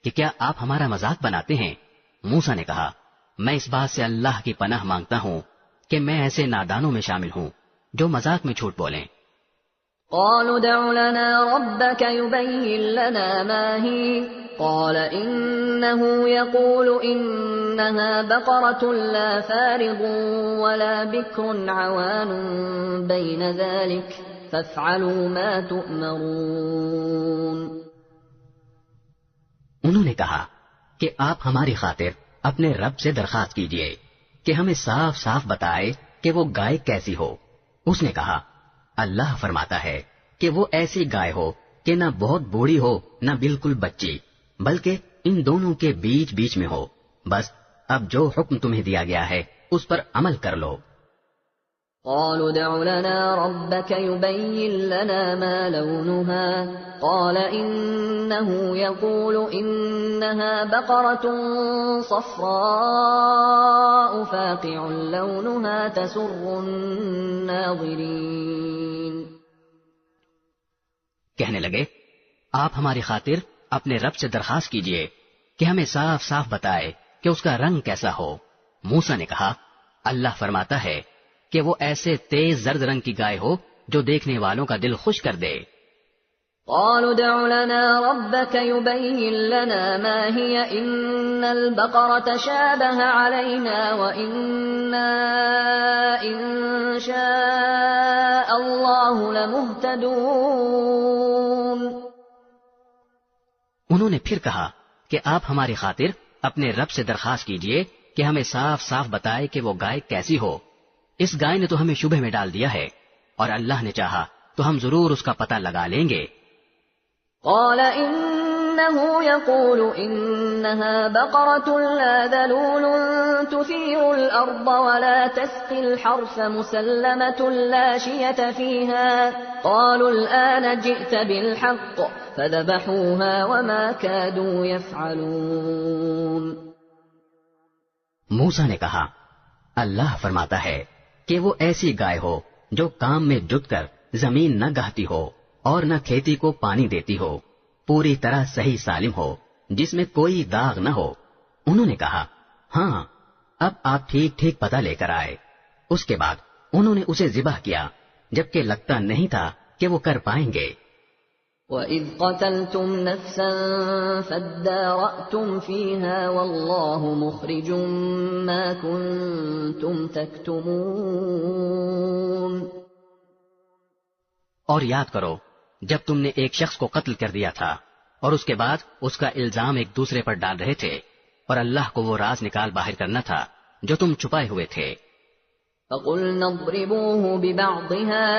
کہ کیا آپ ہمارا مذاق بناتے ہیں؟ موسیٰ نے کہا میں اس بات سے اللہ کی پناہ مانگتا ہوں کہ میں ایسے نادانوں میں شامل ہوں جو مذاق میں جھوٹ بولیں۔ قالوا ادع لنا ربك يبين لنا ما هي قال إنه يقول إنها بقرة لا فارض ولا بكر عوان بين ذلك فافعلوا ما تؤمرون۔ انہوں نے کہا کہ آپ ہماری خاطر اپنے رب سے درخواست کیجئے کہ ہمیں صاف صاف بتائے کہ وہ گائے کیسی ہو۔ اس نے کہا اللہ فرماتا ہے کہ وہ ایسی گائے ہو کہ نہ بہت بوڑھی ہو نہ بالکل بچی، بلکہ ان دونوں کے بیچ بیچ میں ہو۔ بس اب جو حکم تمہیں دیا گیا ہے اس پر عمل کر لو۔ قالوا ادع لنا ربك يبين لنا ما لونها قال إنه يقول إنها بقرة صفراء فاقع لونها تسر الناظرين۔ کہنے لگے آپ ہماری خاطر اپنے رب سے درخواست کیجئے کہ ہمیں صاف صاف بتائے کہ اس کا رنگ کیسا ہو۔ موسیٰ نے کہا اللہ فرماتا ہے کہ وہ ایسے تیز زرد رنگ کی گائے ہو جو دیکھنے والوں کا دل خوش کر دے۔ قالوا ادع لنا ربك يبين لنا ما هي إن البقرة تشابه علينا وإنا إن شاء الله لمهتدون. انہوں نے پھر کہا کہ آپ ہماری خاطر اپنے رب سے درخواست کیجئے کہ ہمیں صاف صاف بتائے کہ وہ گائے کیسی ہو. اس گائے نے تو ہمیں شبہ میں ڈال دیا ہے، اور اللہ نے چاہا تو ہم ضرور اس کا پتہ لگا لیں گے. قال إنه يقول إنها بقرة لا ذلول تثير الأرض ولا تسقي الحرث مسلمة لا شية فيها. قالوا الآن جئت بالحق فذبحوها وما كادوا يفعلون. موسیٰ نے کہا اللہ فرماتا ہے کہ وہ ایسی گائے ہو جو کام میں جت کر زمین نہ گہتی ہو اور نہ کھیتی کو پانی دیتی ہو، پوری طرح صحیح سالم ہو، جس میں کوئی داغ نہ ہو. انہوں نے کہا ہاں اب آپ ٹھیک ٹھیک پتہ لے کر آئے. اس کے بعد انہوں نے اسے ذبح کیا جبکہ لگتا نہیں تھا کہ وہ کر پائیں گے. وَإِذْ قَتَلْتُمْ نَفْسًا فَادَّارَأْتُمْ فِيهَا وَاللَّهُ مُخْرِجٌ مَا كُنْتُمْ تَكْتُمُونَ. اور یاد کرو جب تم نے ایک شخص کو قتل کر دیا تھا اور اس کے بعد اس کا الزام ایک دوسرے پر ڈال رہے تھے، اور اللہ کو وہ راز نکال باہر کرنا تھا جو تم چھپائے ہوئے تھے. فَقُلْنَا اضْرِبُوهُ بِبَعْضِهَا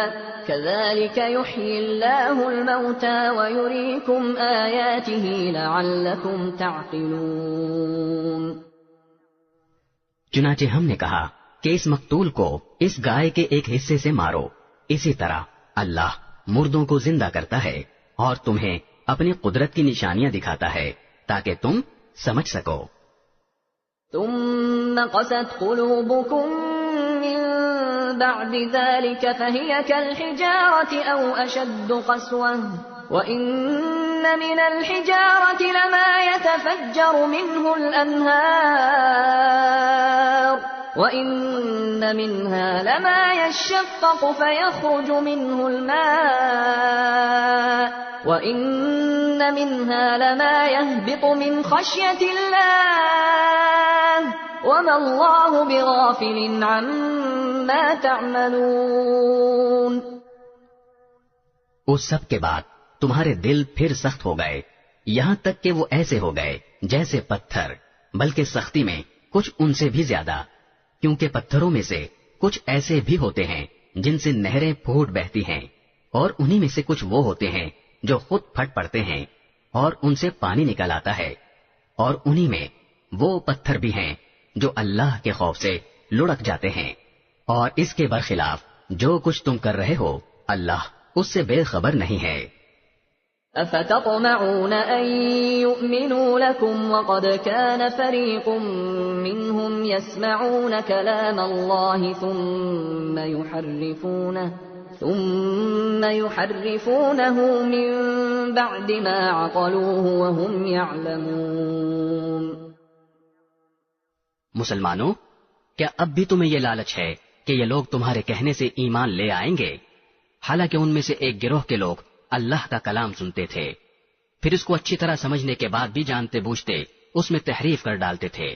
كَذَلِكَ يُحْيِي اللَّهُ الْمَوْتَى وَيُرِيكُمْ آيَاتِهِ لَعَلَّكُمْ تَعْقِلُونَ. چنانچہ ہم نے کہا کہ اس مقتول کو اس گائے کے ایک حصے سے مارو، اسی طرح اللہ مردوں کو زندہ کرتا ہے اور تمہیں اپنی قدرت کی نشانیاں دکھاتا ہے تاکہ تم سمجھ سکو. ثم قست قلوبكم من بعد ذلك فهي كالحجارة أو أشد قسوة وإن من الحجارة لما يتفجر منه الأنهار وَإِنَّ مِنْهَا لَمَا يَشَّقَّقُ فَيَخْرُجُ مِنْهُ الْمَاءُ وَإِنَّ مِنْهَا لَمَا يَهْبِطُ مِنْ خَشْيَةِ اللَّهِ وَمَا اللَّهُ بِغَافِلٍ عَمَّا تَعْمَلُونَ. اس سب کے بعد تمہارے دل پھر سخت ہو گئے، یہاں تک کہ وہ ایسے ہو گئے جیسے پتھر، بلکہ سختی میں کچھ ان سے بھی زیادہ، کیونکہ پتھروں میں سے کچھ ایسے بھی ہوتے ہیں جن سے نہریں پھوٹ بہتی ہیں، اور انہی میں سے کچھ وہ ہوتے ہیں جو خود پھٹ پڑتے ہیں اور ان سے پانی نکل آتا ہے، اور انہی میں وہ پتھر بھی ہیں جو اللہ کے خوف سے لڑک جاتے ہیں. اور اس کے برخلاف جو کچھ تم کر رہے ہو اللہ اس سے بے خبر نہیں ہے. أفتطمعون أن يؤمنوا لكم وقد كان فريق منهم يسمعون كلام الله ثم يحرفونه من بعد ما عقلوه وهم يعلمون. مسلمانوں، کیا اب بھی تمہیں یہ لالچ ہے کہ یہ لوگ تمہارے کہنے سے ایمان لے آئیں گے، حالانکہ ان میں سے ایک گروہ کے لوگ اللہ کا کلام سنتے تھے، پھر اس کو اچھی طرح سمجھنے کے بعد بھی جانتے بوجھتے اس میں تحریف کر ڈالتے تھے.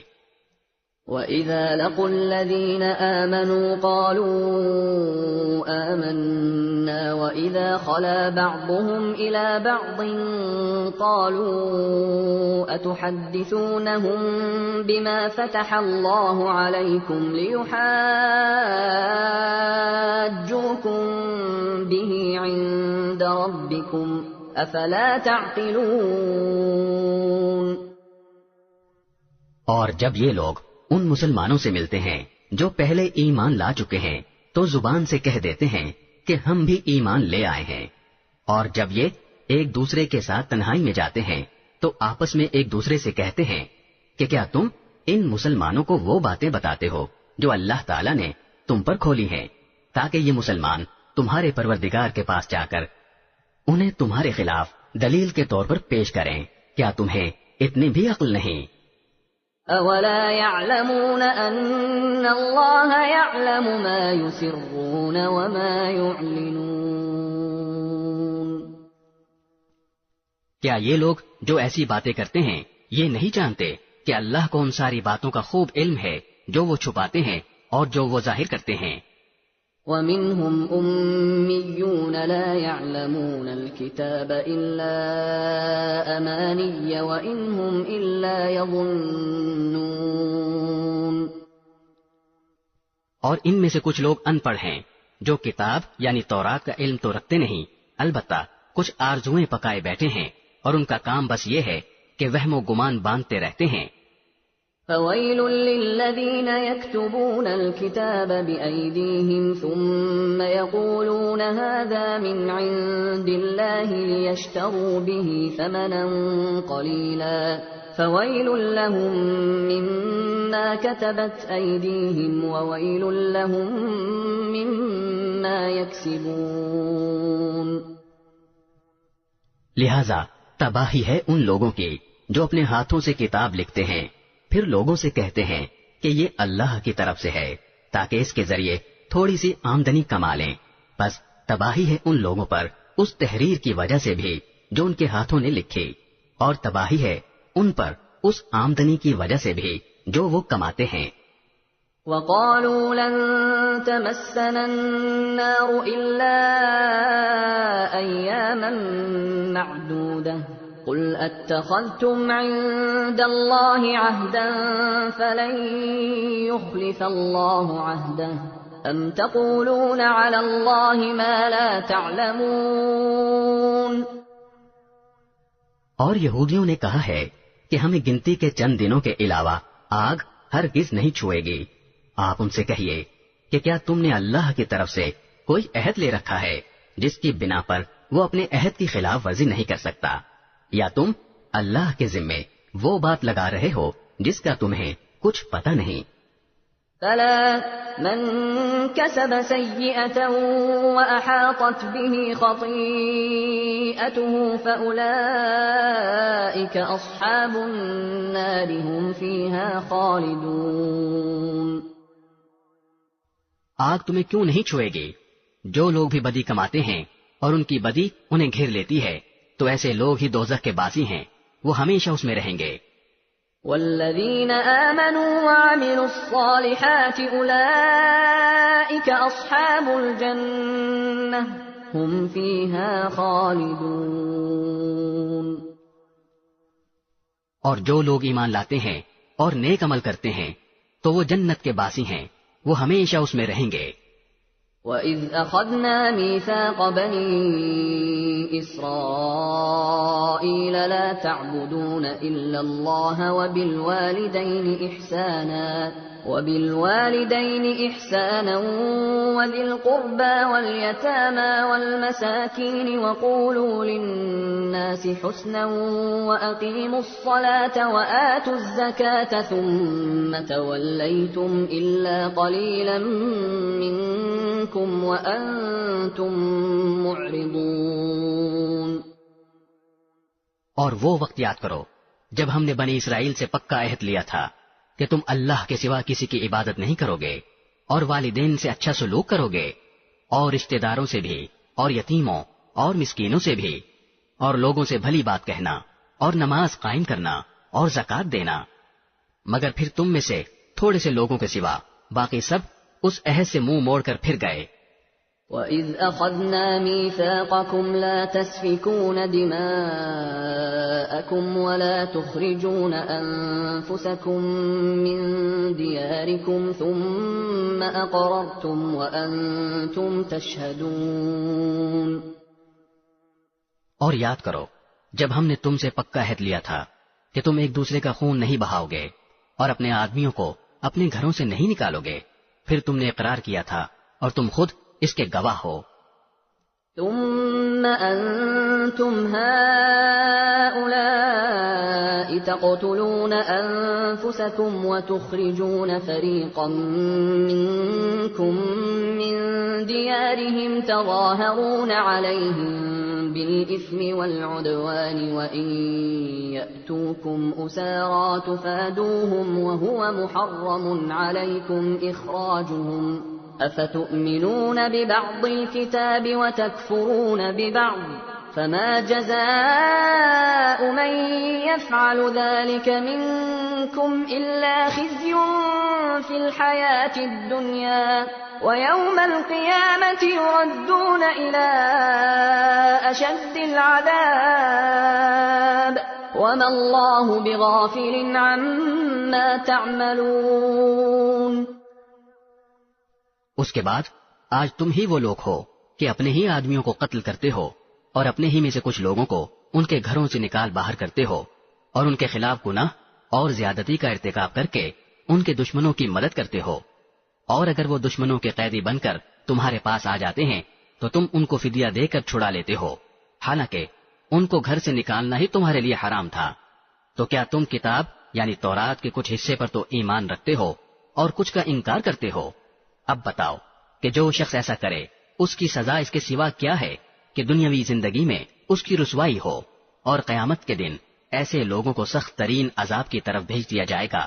وَإِذَا لَقُوا الَّذِينَ آمَنُوا قَالُوا آمَنَّا وَإِذَا خَلَا بَعْضُهُمْ إِلَى بَعْضٍ قَالُوا أَتُحَدِّثُونَهُم بِمَا فَتَحَ اللَّهُ عَلَيْكُمْ لِيُحَاجُّوكُم بِهِ عِندَ رَبِّكُمْ أَفَلَا تَعْقِلُونَ. اور جب یہ لوگ ان مسلمانوں سے ملتے ہیں جو پہلے ایمان لا چکے ہیں تو زبان سے کہہ دیتے ہیں کہ ہم بھی ایمان لے آئے ہیں، اور جب یہ ایک دوسرے کے ساتھ تنہائی میں جاتے ہیں تو آپس میں ایک دوسرے سے کہتے ہیں کہ کیا تم ان مسلمانوں کو وہ باتیں بتاتے ہو جو اللہ تعالیٰ نے تم پر کھولی ہیں، تاکہ یہ مسلمان تمہارے پروردگار کے پاس جا کر انہیں تمہارے خلاف دلیل کے طور پر پیش کریں. کیا تمہیں اتنی بھی عقل نہیں؟ أَوَلَا يَعْلَمُونَ أَنَّ اللَّهَ يَعْلَمُ مَا يُسِرُّونَ وَمَا يُعْلِنُونَ. کیا یہ لوگ جو ایسی باتیں کرتے ہیں یہ نہیں جانتے کہ اللہ کو ان ساری باتوں کا خوب علم ہے جو وہ چھپاتے ہیں اور جو وہ ظاہر کرتے ہیں؟ وَمِنْهُمْ أُمِّيُّونَ لَا يَعْلَمُونَ الْكِتَابَ إِلَّا أَمَانِيَّ وَإِنْ هُمْ إِلَّا يَظُنُّونَ، اور ان میں سے کچھ لوگ ان پڑھ ہیں جو کتاب یعنی تورات کا علم تو رکھتے نہیں، البتہ کچھ آرزوئیں پکائے بیٹھے ہیں اور ان کا کام بس یہ ہے کہ وہم و گمان باندھتے رہتے ہیں۔ فَوَيْلٌ لِّلَّذِينَ يَكْتُبُونَ الْكِتَابَ بِأَيْدِيهِمْ ثُمَّ يَقُولُونَ هَٰذَا مِنْ عِندِ اللَّهِ لِيَشْتَرُوا بِهِ ثَمَنًا قَلِيلًا فَوَيْلٌ لَّهُم مِّمَّا كَتَبَتْ أَيْدِيهِمْ وَوَيْلٌ لَّهُم مِّمَّا يَكْسِبُونَ۔ لہذا تباہی ہے ان لوگوں کی جو اپنے ہاتھوں سے کتاب لکھتے ہیں پھر لوگوں سے کہتے ہیں کہ یہ اللہ کی طرف سے ہے تاکہ اس کے ذریعے تھوڑی سی آمدنی کما لیں، بس تباہی ہے ان لوگوں پر اس تحریر کی وجہ سے بھی جو ان کے ہاتھوں نے لکھی، اور تباہی ہے ان پر اس آمدنی کی وجہ سے بھی جو وہ کماتے ہیں۔ وَقَالُوا لَن تَمَسَّنَا النَّارُ إِلَّا أَيَّامًا مَّعْدُودَةً قُلْ أَتَّخَذْتُمْ عِندَ اللَّهِ عَهْدًا فَلَن يُخْلِفَ اللَّهُ عَهْدَهُ أَمْ تَقُولُونَ عَلَى اللَّهِ مَا لَا تَعْلَمُونَ۔ اور یہودیوں نے کہا ہے کہ ہمیں گنتی کے چند دنوں کے علاوہ آگ ہرگز نہیں چھوئے گی۔ آپ ان سے کہیے کہ کیا تم نے اللہ کی طرف سے کوئی عہد لے رکھا ہے جس کی بنا پر وہ اپنے عہد کی خلاف ورزی نہیں کر سکتا، یا تم اللہ کے ذمے وہ بات لگا رہے ہو جس کا تمہیں کچھ پتہ نہیں؟ فَلَا مَن كَسَبَ سَيِّئَةً وَأَحَاطَتْ بِهِ خَطِيئَتُهُ فَأُولَئِكَ أَصْحَابُ النَّارِ هُمْ فِيهَا خَالِدُونَ۔ آگ تمہیں کیوں نہیں چھوئے گی؟ جو لوگ بھی بدی کماتے ہیں اور ان کی بدی انہیں گھیر لیتی ہے تو ایسے لوگ ہی دوزخ کے باسی ہیں، وہ ہمیشہ اس میں رہیں گے۔ والذین آمنوا وعملوا الصالحات اولئک اصحاب الجنہ هم فیہا خالدون۔ اور جو لوگ ایمان لاتے ہیں اور نیک عمل کرتے ہیں تو وہ جنت کے باسی ہیں، وہ ہمیشہ اس میں رہیں گے۔ وَإِذْ أَخَذْنَا مِيثَاقَ بَنِي إِسْرَائِيلَ لَا تَعْبُدُونَ إِلَّا اللَّهَ وَبِالْوَالِدَيْنِ إِحْسَانًا وَذِي الْقُرْبَى وَالْيَتَامَى وَالْمَسَاكِينِ وَقُولُوا لِلنَّاسِ حُسْنًا وَأَقِيمُوا الصَّلَاةَ وَآتُوا الزَّكَاةَ ثُمَّ تَوَلَّيْتُمْ إِلَّا قَلِيلًا مِّنكُمْ وَأَنتُم مُّعْرِضُونَ۔ اور وہ وقت یاد کرو جب ہم نے بنی اسرائیل سے پکا عہد لیا تھا کہ تم اللہ کے سوا کسی کی عبادت نہیں کرو گے اور والدین سے اچھا سلوک کرو گے اور رشتہ داروں سے بھی اور یتیموں اور مسکینوں سے بھی اور لوگوں سے بھلی بات کہنا اور نماز قائم کرنا اور زکوٰۃ دینا، مگر پھر تم میں سے تھوڑے سے لوگوں کے سوا باقی سب اس عہد سے منہ موڑ کر پھر گئے۔ وَإِذْ أَخَذْنَا مِيثَاقَكُمْ لَا تَسْفِكُونَ دِمَاءَكُمْ وَلَا تُخْرِجُونَ أَنفُسَكُم مِّن دِيَارِكُمْ ثُمَّ أَقْرَرْتُمْ وَأَنتُمْ تَشْهَدُونَ۔ اور یاد کرو جب ہم نے تم سے پکا عہد لیا تھا کہ تم ایک دوسرے کا خون نہیں بہاؤ گے اور اپنے آدمیوں کو اپنے گھروں سے نہیں نکالو گے، پھر تم نے اقرار کیا تھا اور تم خود اس کے گواہ ہو۔ ثم أنتم هؤلاء تقتلون أنفسكم وتخرجون فريقا منكم من ديارهم تظاهرون عليهم بالإثم والعدوان وإن يأتوكم أسارى تفادوهم وهو محرم عليكم إخراجهم أفتؤمنون ببعض الكتاب وتكفرون ببعض فما جزاء من يفعل ذلك منكم إلا خزي في الحياة الدنيا ويوم القيامة يردون إلى أشد العذاب وما الله بغافل عما تعملون. اس کے بعد آج تم ہی وہ لوگ ہو کہ اپنے ہی آدمیوں کو قتل کرتے ہو اور اپنے ہی میں سے کچھ لوگوں کو ان کے گھروں سے نکال باہر کرتے ہو اور ان کے خلاف گناہ اور زیادتی کا ارتکاب کر کے ان کے دشمنوں کی مدد کرتے ہو، اور اگر وہ دشمنوں کے قیدی بن کر تمہارے پاس آ جاتے ہیں تو تم ان کو فدیہ دے کر چھڑا لیتے ہو، حالانکہ ان کو گھر سے نکالنا ہی تمہارے لیے حرام تھا. تو کیا تم کتاب یعنی تورات کے کچھ حصے پر تو ایمان رکھتے ہو اور کچھ کا انکار کرتے ہو؟ اب بتاؤ کہ جو شخص ایسا کرے اس کی سزا اس کے سوا کیا ہے کہ دنیاوی زندگی میں اس کی رسوائی ہو، اور قیامت کے دن ایسے لوگوں کو سخت ترین عذاب کی طرف بھیج دیا جائے گا.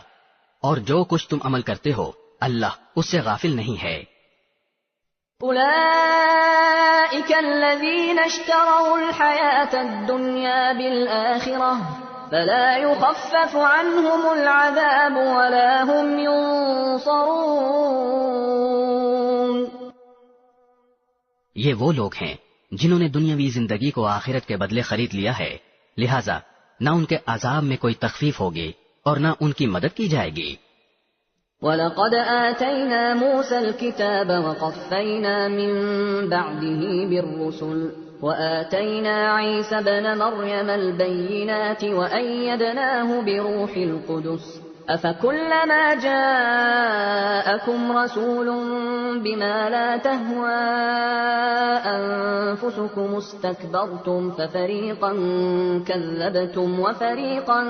اور جو کچھ تم عمل کرتے ہو اللہ اس سے غافل نہیں ہے. أولئك الذين اشتروا الحياة الدنيا بالآخرة فلا يخفف عنهم العذاب ولا هم ينصرون. یہ وہ لوگ ہیں جنہوں نے دنیاوی زندگی کو آخرت کے بدلے خرید لیا ہے، لہذا نہ ان کے عذاب میں کوئی تخفیف ہوگی اور نہ ان کی مدد کی جائے گی. وَلَقَدْ آتَيْنَا مُوسَى الْكِتَابَ وَقَفَّيْنَا مِن بَعْدِهِ بِالرُّسُلِ وَآتَيْنَا عِيسَى ابْنَ مَرْيَمَ الْبَيِّنَاتِ وَأَيَّدْنَاهُ بِرُوحِ الْقُدُسِ أَفَكُلَّمَا جَاءَكُمْ رَسُولٌ بِمَا لَا تَهْوَى أَنفُسُكُمُ اسْتَكْبَرْتُمْ فَفَرِيقًا كَذَّبْتُمْ وَفَرِيقًا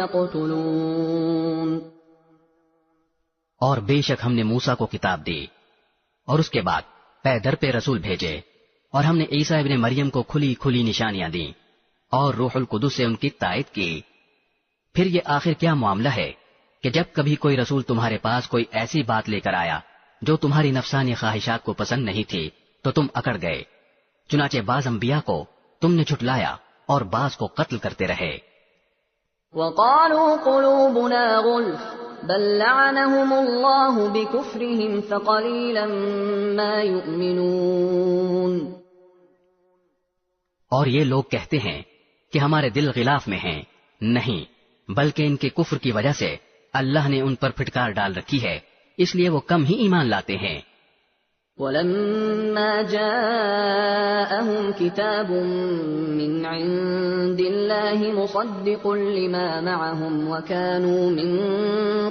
تَقْتُلُونَ. اور بے شک ہم نے موسیٰ کو کتاب دی اور اس کے بعد پے در پہ رسول بھیجے، اور ہم نے عیسیٰ ابن مریم کو کھلی کھلی نشانیاں دیں اور روح القدس سے ان کی تائید کی. پھر یہ آخر کیا معاملہ ہے کہ جب کبھی کوئی رسول تمہارے پاس کوئی ایسی بات لے کر آیا جو تمہاری نفسانی خواہشات کو پسند نہیں تھی تو تم اکڑ گئے. چنانچہ بعض انبیاء کو تم نے جھٹلایا اور بعض کو قتل کرتے رہے. وَقَالُوا قُلُوبُنَا غُلْفٌ بل لعنهم اللہ بکفرهم فقلیلا ما یؤمنون. اور یہ لوگ کہتے ہیں کہ ہمارے دل غلاف میں ہیں، نہیں بلکہ ان کے کفر کی وجہ سے اللہ نے ان پر پھٹکار ڈال رکھی ہے، اس لیے وہ کم ہی ایمان لاتے ہیں. وَلَمَّا جَاءَهُمْ كِتَابٌ مِّنْ عِندِ اللَّهِ مُصَدِّقٌ لِّمَا مَعَهُمْ وَكَانُوا مِن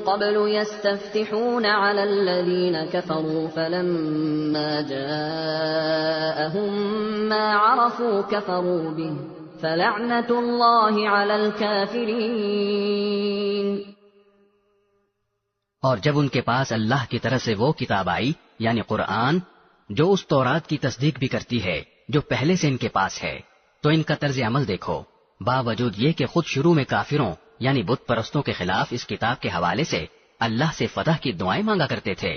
قَبْلُ يَسْتَفْتِحُونَ عَلَى الَّذِينَ كَفَرُوا فَلَمَّا جَاءَهُم مَّا عَرَفُوا كَفَرُوا بِهِ فَلَعْنَةُ اللَّهِ عَلَى الْكَافِرِينَ. اور جب ان کے پاس اللہ کی طرف سے وہ کتاب آئی یعنی قرآن جو اس تورات کی تصدیق بھی کرتی ہے جو پہلے سے ان کے پاس ہے، تو ان کا طرز عمل دیکھو. باوجود یہ کہ خود شروع میں کافروں یعنی بت پرستوں کے خلاف اس کتاب کے حوالے سے اللہ سے فتح کی دعائیں مانگا کرتے تھے،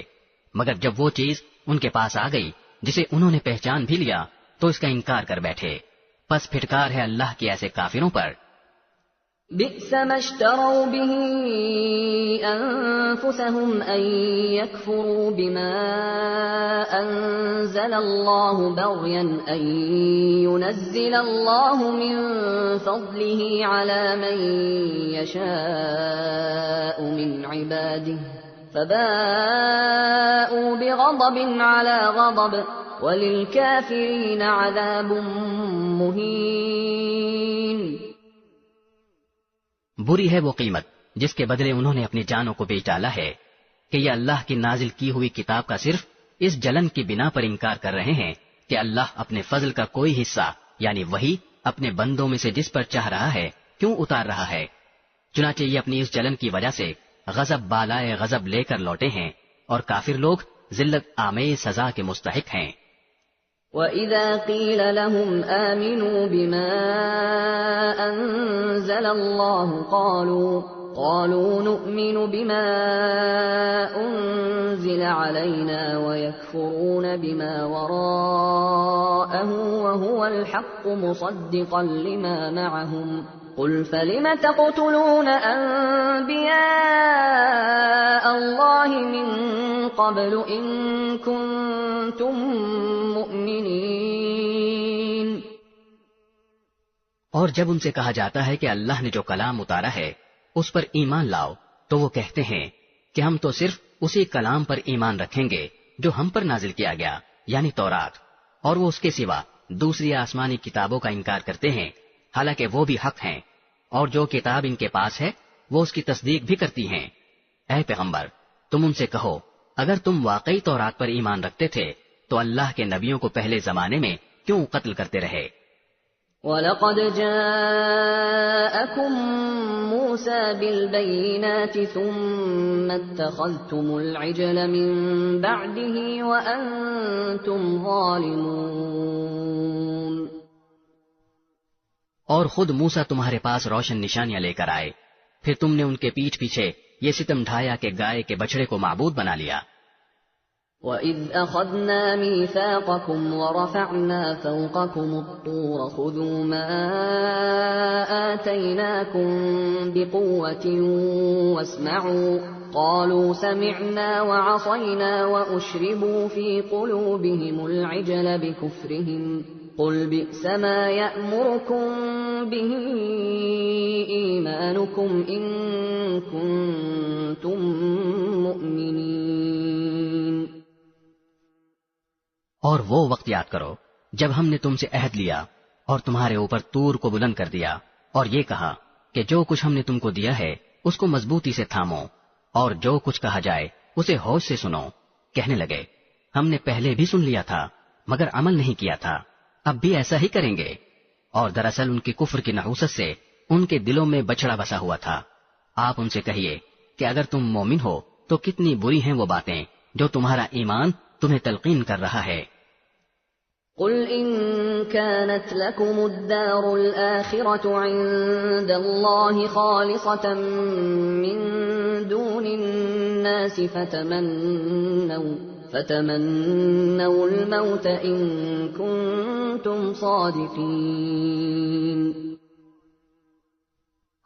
مگر جب وہ چیز ان کے پاس آ گئی جسے انہوں نے پہچان بھی لیا تو اس کا انکار کر بیٹھے. پس پھٹکار ہے اللہ کے ایسے کافروں پر. بئس ما اشتروا به أنفسهم أن يكفروا بما أنزل الله بغيا أن ينزل الله من فضله على من يشاء من عباده فباءوا بغضب على غضب وللكافرين عذاب مهين. بری ہے وہ قیمت جس کے بدلے انہوں نے اپنی جانوں کو بیچ ڈالا ہے کہ یہ اللہ کی نازل کی ہوئی کتاب کا صرف اس جلن کی بنا پر انکار کر رہے ہیں کہ اللہ اپنے فضل کا کوئی حصہ یعنی وہی اپنے بندوں میں سے جس پر چاہ رہا ہے کیوں اتار رہا ہے. چنانچہ یہ اپنی اس جلن کی وجہ سے غضب بالائے غضب لے کر لوٹے ہیں اور کافر لوگ ذلت آمیز سزا کے مستحق ہیں. وَإِذَا قِيلَ لَهُمْ آمِنُوا بِمَا أَنزَلَ اللَّهُ قالوا نؤمن بما أنزل علينا ويكفرون بما وراءه وهو الحق مصدقا لما معهم قل فلم تقتلون أنبياء الله من قبل إن كنتم مؤمنين۔ اور جب ان سے کہا جاتا ہے کہ اللہ نے جو کلام اتارا ہے اس پر ایمان لاؤ تو وہ کہتے ہیں کہ ہم تو صرف اسی کلام پر ایمان رکھیں گے جو ہم پر نازل کیا گیا یعنی تورات، اور وہ اس کے سوا دوسری آسمانی کتابوں کا انکار کرتے ہیں حالانکہ وہ بھی حق ہیں، اور جو کتاب ان کے پاس ہے وہ اس کی تصدیق بھی کرتی ہیں۔ اے پیغمبر تم ان سے کہو اگر تم واقعی تورات پر ایمان رکھتے تھے تو اللہ کے نبیوں کو پہلے زمانے میں کیوں قتل کرتے رہے؟ وَلَقَدْ جَاءَكُم مُوسَى بِالْبَيِّنَاتِ ثُمَّ اتَّخَذْتُمُ الْعِجْلَ مِن بَعْدِهِ وَأَنتُمْ ظَالِمُونَ۔ اور خود موسیٰ تمہارے پاس روشن نشانیاں لے کر آئے، پھر تم نے ان کے پیٹھ پیچھے یہ ستم ڈھایا کہ گائے کے بچڑے کو معبود بنا لیا۔ وَإِذْ أَخَذْنَا مِيثَاقَكُمْ وَرَفَعْنَا فَوْقَكُمُ الطُّورَ خُذُوا مَا آتَيْنَاكُمْ بِقُوَّةٍ وَاسْمَعُوا قَالُوا سَمِعْنَا وَعَصَيْنَا وَأُشْرِبُوا فِي قُلُوبِهِمُ الْعِجْلَ بِكُفْرِهِمْ قُلْ بِئْسَ مَا يَأْمُرُكُمْ بِهِ إِيمَانُكُمْ إِن كُنتُم مُّؤْمِنِينَ۔ اور وہ وقت یاد کرو جب ہم نے تم سے عہد لیا اور تمہارے اوپر طور کو بلند کر دیا اور یہ کہا کہ جو کچھ ہم نے تم کو دیا ہے اس کو مضبوطی سے تھامو اور جو کچھ کہا جائے اسے ہوش سے سنو۔ کہنے لگے ہم نے پہلے بھی سن لیا تھا مگر عمل نہیں کیا تھا، اب بھی ایسا ہی کریں گے۔ اور دراصل ان کی کفر کی نحوست سے ان کے دلوں میں بچڑا بسا ہوا تھا۔ آپ ان سے کہیے کہ اگر تم مومن ہو تو کتنی بری ہیں وہ باتیں جو تمہارا ایمان تمہیں تلقین کر رہا ہے۔ قل إن كانت لكم الدار الآخرة عند الله خالصة من دون الناس فتمنوا الموت إن كنتم صادقين۔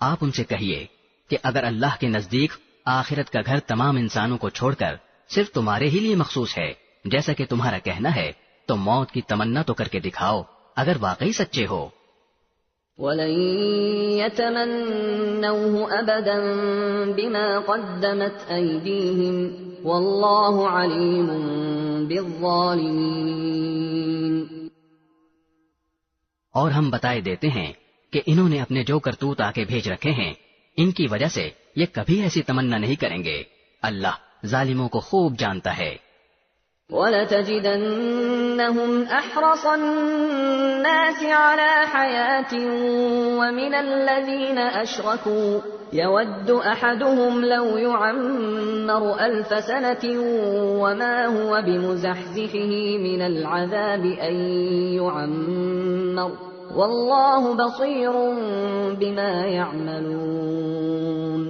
آپ ان سے کہیے کہ اگر اللہ کے نزدیک آخرت کا گھر تمام انسانوں کو چھوڑ کر صرف تمہارے ہی لیے مخصوص ہے جیسا کہ تمہارا کہنا ہے تو موت کی تمنا تو کر کے دکھاؤ اگر واقعی سچے ہو۔ وَلَن يَتَمَنَّوْهُ أَبَدًا بِمَا قَدَّمَتْ أَيْدِيهِمْ وَاللَّهُ عَلِيمٌ بِالظَّالِمِينَ۔ اور ہم بتائے دیتے ہیں کہ انہوں نے اپنے جو کرتوت آگے بھیج رکھے ہیں ان کی وجہ سے یہ کبھی ایسی تمنا نہیں کریں گے، اللہ ظالموں کو خوب جانتا ہے۔ وَلَتَجِدَنَّهُمْ أَحْرَصَ النَّاسِ عَلَى حَيَاةٍ وَمِنَ الَّذِينَ أَشْرَكُوا يَوَدُّ أَحَدُهُمْ لَوْ يُعَمَّرُ أَلْفَ سَنَةٍ وَمَا هُوَ بِمُزَحْزِحِهِ مِنَ الْعَذَابِ أَن يُعَمَّرَ وَاللَّهُ بَصِيرٌ بِمَا يَعْمَلُونَ۔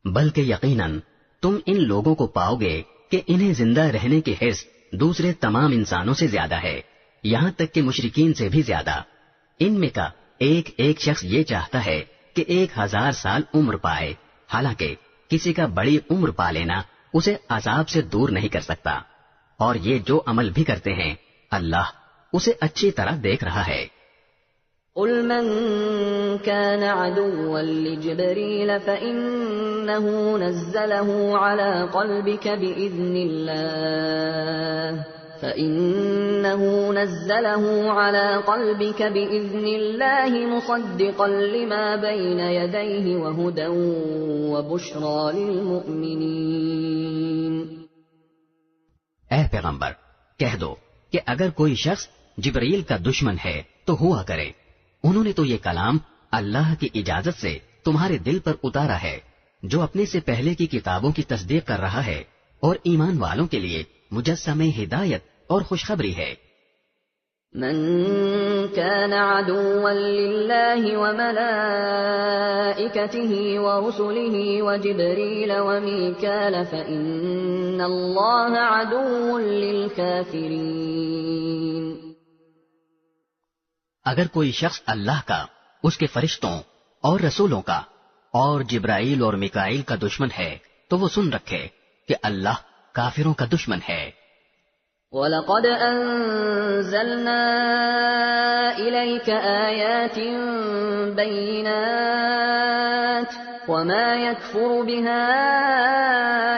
بلکہ یقیناً تم ان لوگوں کو پاؤ گے کہ انہیں زندہ رہنے کی حرص دوسرے تمام انسانوں سے زیادہ ہے، یہاں تک کہ مشرکین سے بھی زیادہ۔ ان میں کا ایک ایک شخص یہ چاہتا ہے کہ 1000 سال عمر پائے، حالانکہ کسی کا بڑی عمر پا لینا اسے عذاب سے دور نہیں کر سکتا، اور یہ جو عمل بھی کرتے ہیں اللہ اسے اچھی طرح دیکھ رہا ہے۔ قل من كان عدوا لجبريل فإنه نزله على قلبك بإذن الله مصدقا لما بين يديه وهدى وبشرى للمؤمنين۔ اے پیغمبر کہہ دو کہ اگر کوئی شخص جبرائیل کا دشمن ہے تو ہوا کرے، انہوں نے تو یہ کلام اللہ کی اجازت سے تمہارے دل پر اتارا ہے جو اپنے سے پہلے کی کتابوں کی تصدیق کر رہا ہے، اور ایمان والوں کے لیے مجسمہ ہدایت اور خوشخبری ہے۔ من كان عدوا لله وملائكته ورسله وجبريل وميكال فإن الله عدو للكافرين. اگر کوئی شخص اللہ کا، اس کے فرشتوں اور رسولوں کا اور جبرائیل اور میکائیل کا دشمن ہے تو وہ سن رکھے کہ اللہ کافروں کا دشمن ہے. وَلَقَدْ أَنزَلْنَا إِلَيْكَ آيَاتٍ بَيِّنَاتٍ وَمَا يَكْفُرُ بِهَا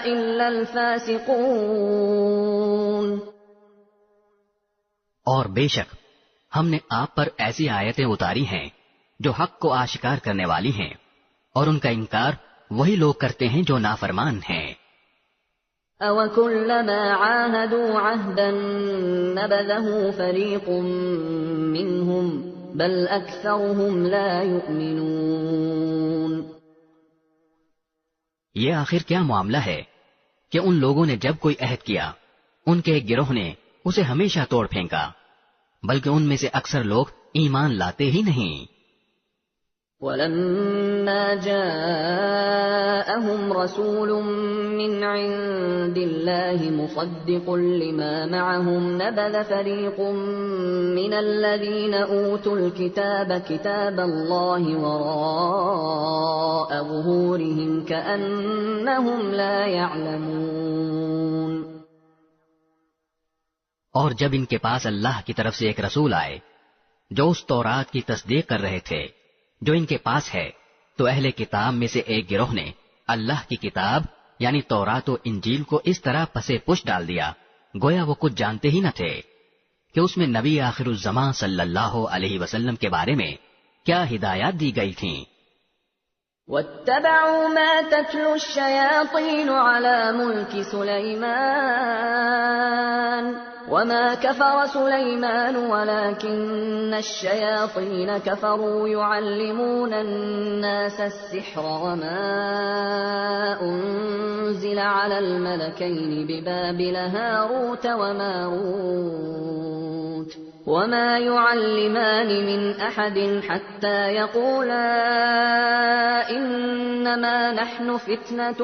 إِلَّا الْفَاسِقُونَ. اور بے شک ہم نے آپ پر ایسی آیتیں اتاری ہیں جو حق کو آشکار کرنے والی ہیں، اور ان کا انکار وہی لوگ کرتے ہیں جو نافرمان ہیں. أَوَكُلَّمَا عَاهَدُوا عَهْدًا نَبَذَهُ فَرِيقٌ مِّنْهُمْ بَلْ أَكْثَرُهُمْ لَا يُؤْمِنُونَ. یہ آخر کیا معاملہ ہے کہ ان لوگوں نے جب کوئی عہد کیا ان کے ایک گروہ نے اسے ہمیشہ توڑ پھینکا، بلکہ ان میں سے اکثر لوگ ایمان لاتے ہی نہیں. وَلَمَّا جَاءَهُمْ رَسُولٌ مِّنْ عِندِ اللَّهِ مُصَدِّقٌ لِّمَا مَعَهُمْ نَبَذَ فَرِيقٌ مِّنَ الَّذِينَ أُوتُوا الْكِتَابَ كِتَابَ اللَّهِ وَرَاءَ ظُهُورِهِمْ كَأَنَّهُمْ لَا يَعْلَمُونَ. اور جب ان کے پاس اللہ کی طرف سے ایک رسول آئے جو اس تورات کی تصدیق کر رہے تھے جو ان کے پاس ہے، تو اہل کتاب میں سے ایک گروہ نے اللہ کی کتاب یعنی تورات و انجیل کو اس طرح پسے پش ڈال دیا گویا وہ کچھ جانتے ہی نہ تھے کہ اس میں نبی آخر الزماں صلی اللہ علیہ وسلم کے بارے میں کیا ہدایات دی گئی تھیں. وَاتَّبَعُوا مَا تَتْلُو الشَّيَاطِينُ عَلَى مُلْكِ سُلَيْمَانَ وَمَا كَفَرَ سُلَيْمَانُ وَلَكِنَّ الشَّيَاطِينَ كَفَرُوا يُعَلِّمُونَ النَّاسَ السِّحْرَ وَمَا أُنزِلَ عَلَى الْمَلَكَيْنِ بِبَابِلَ هَارُوتَ وَمَارُوتَ وَمَا يُعَلِّمَانِ مِنْ أَحَدٍ حَتَّى يَقُولَا إِنَّمَا نَحْنُ فِتْنَةٌ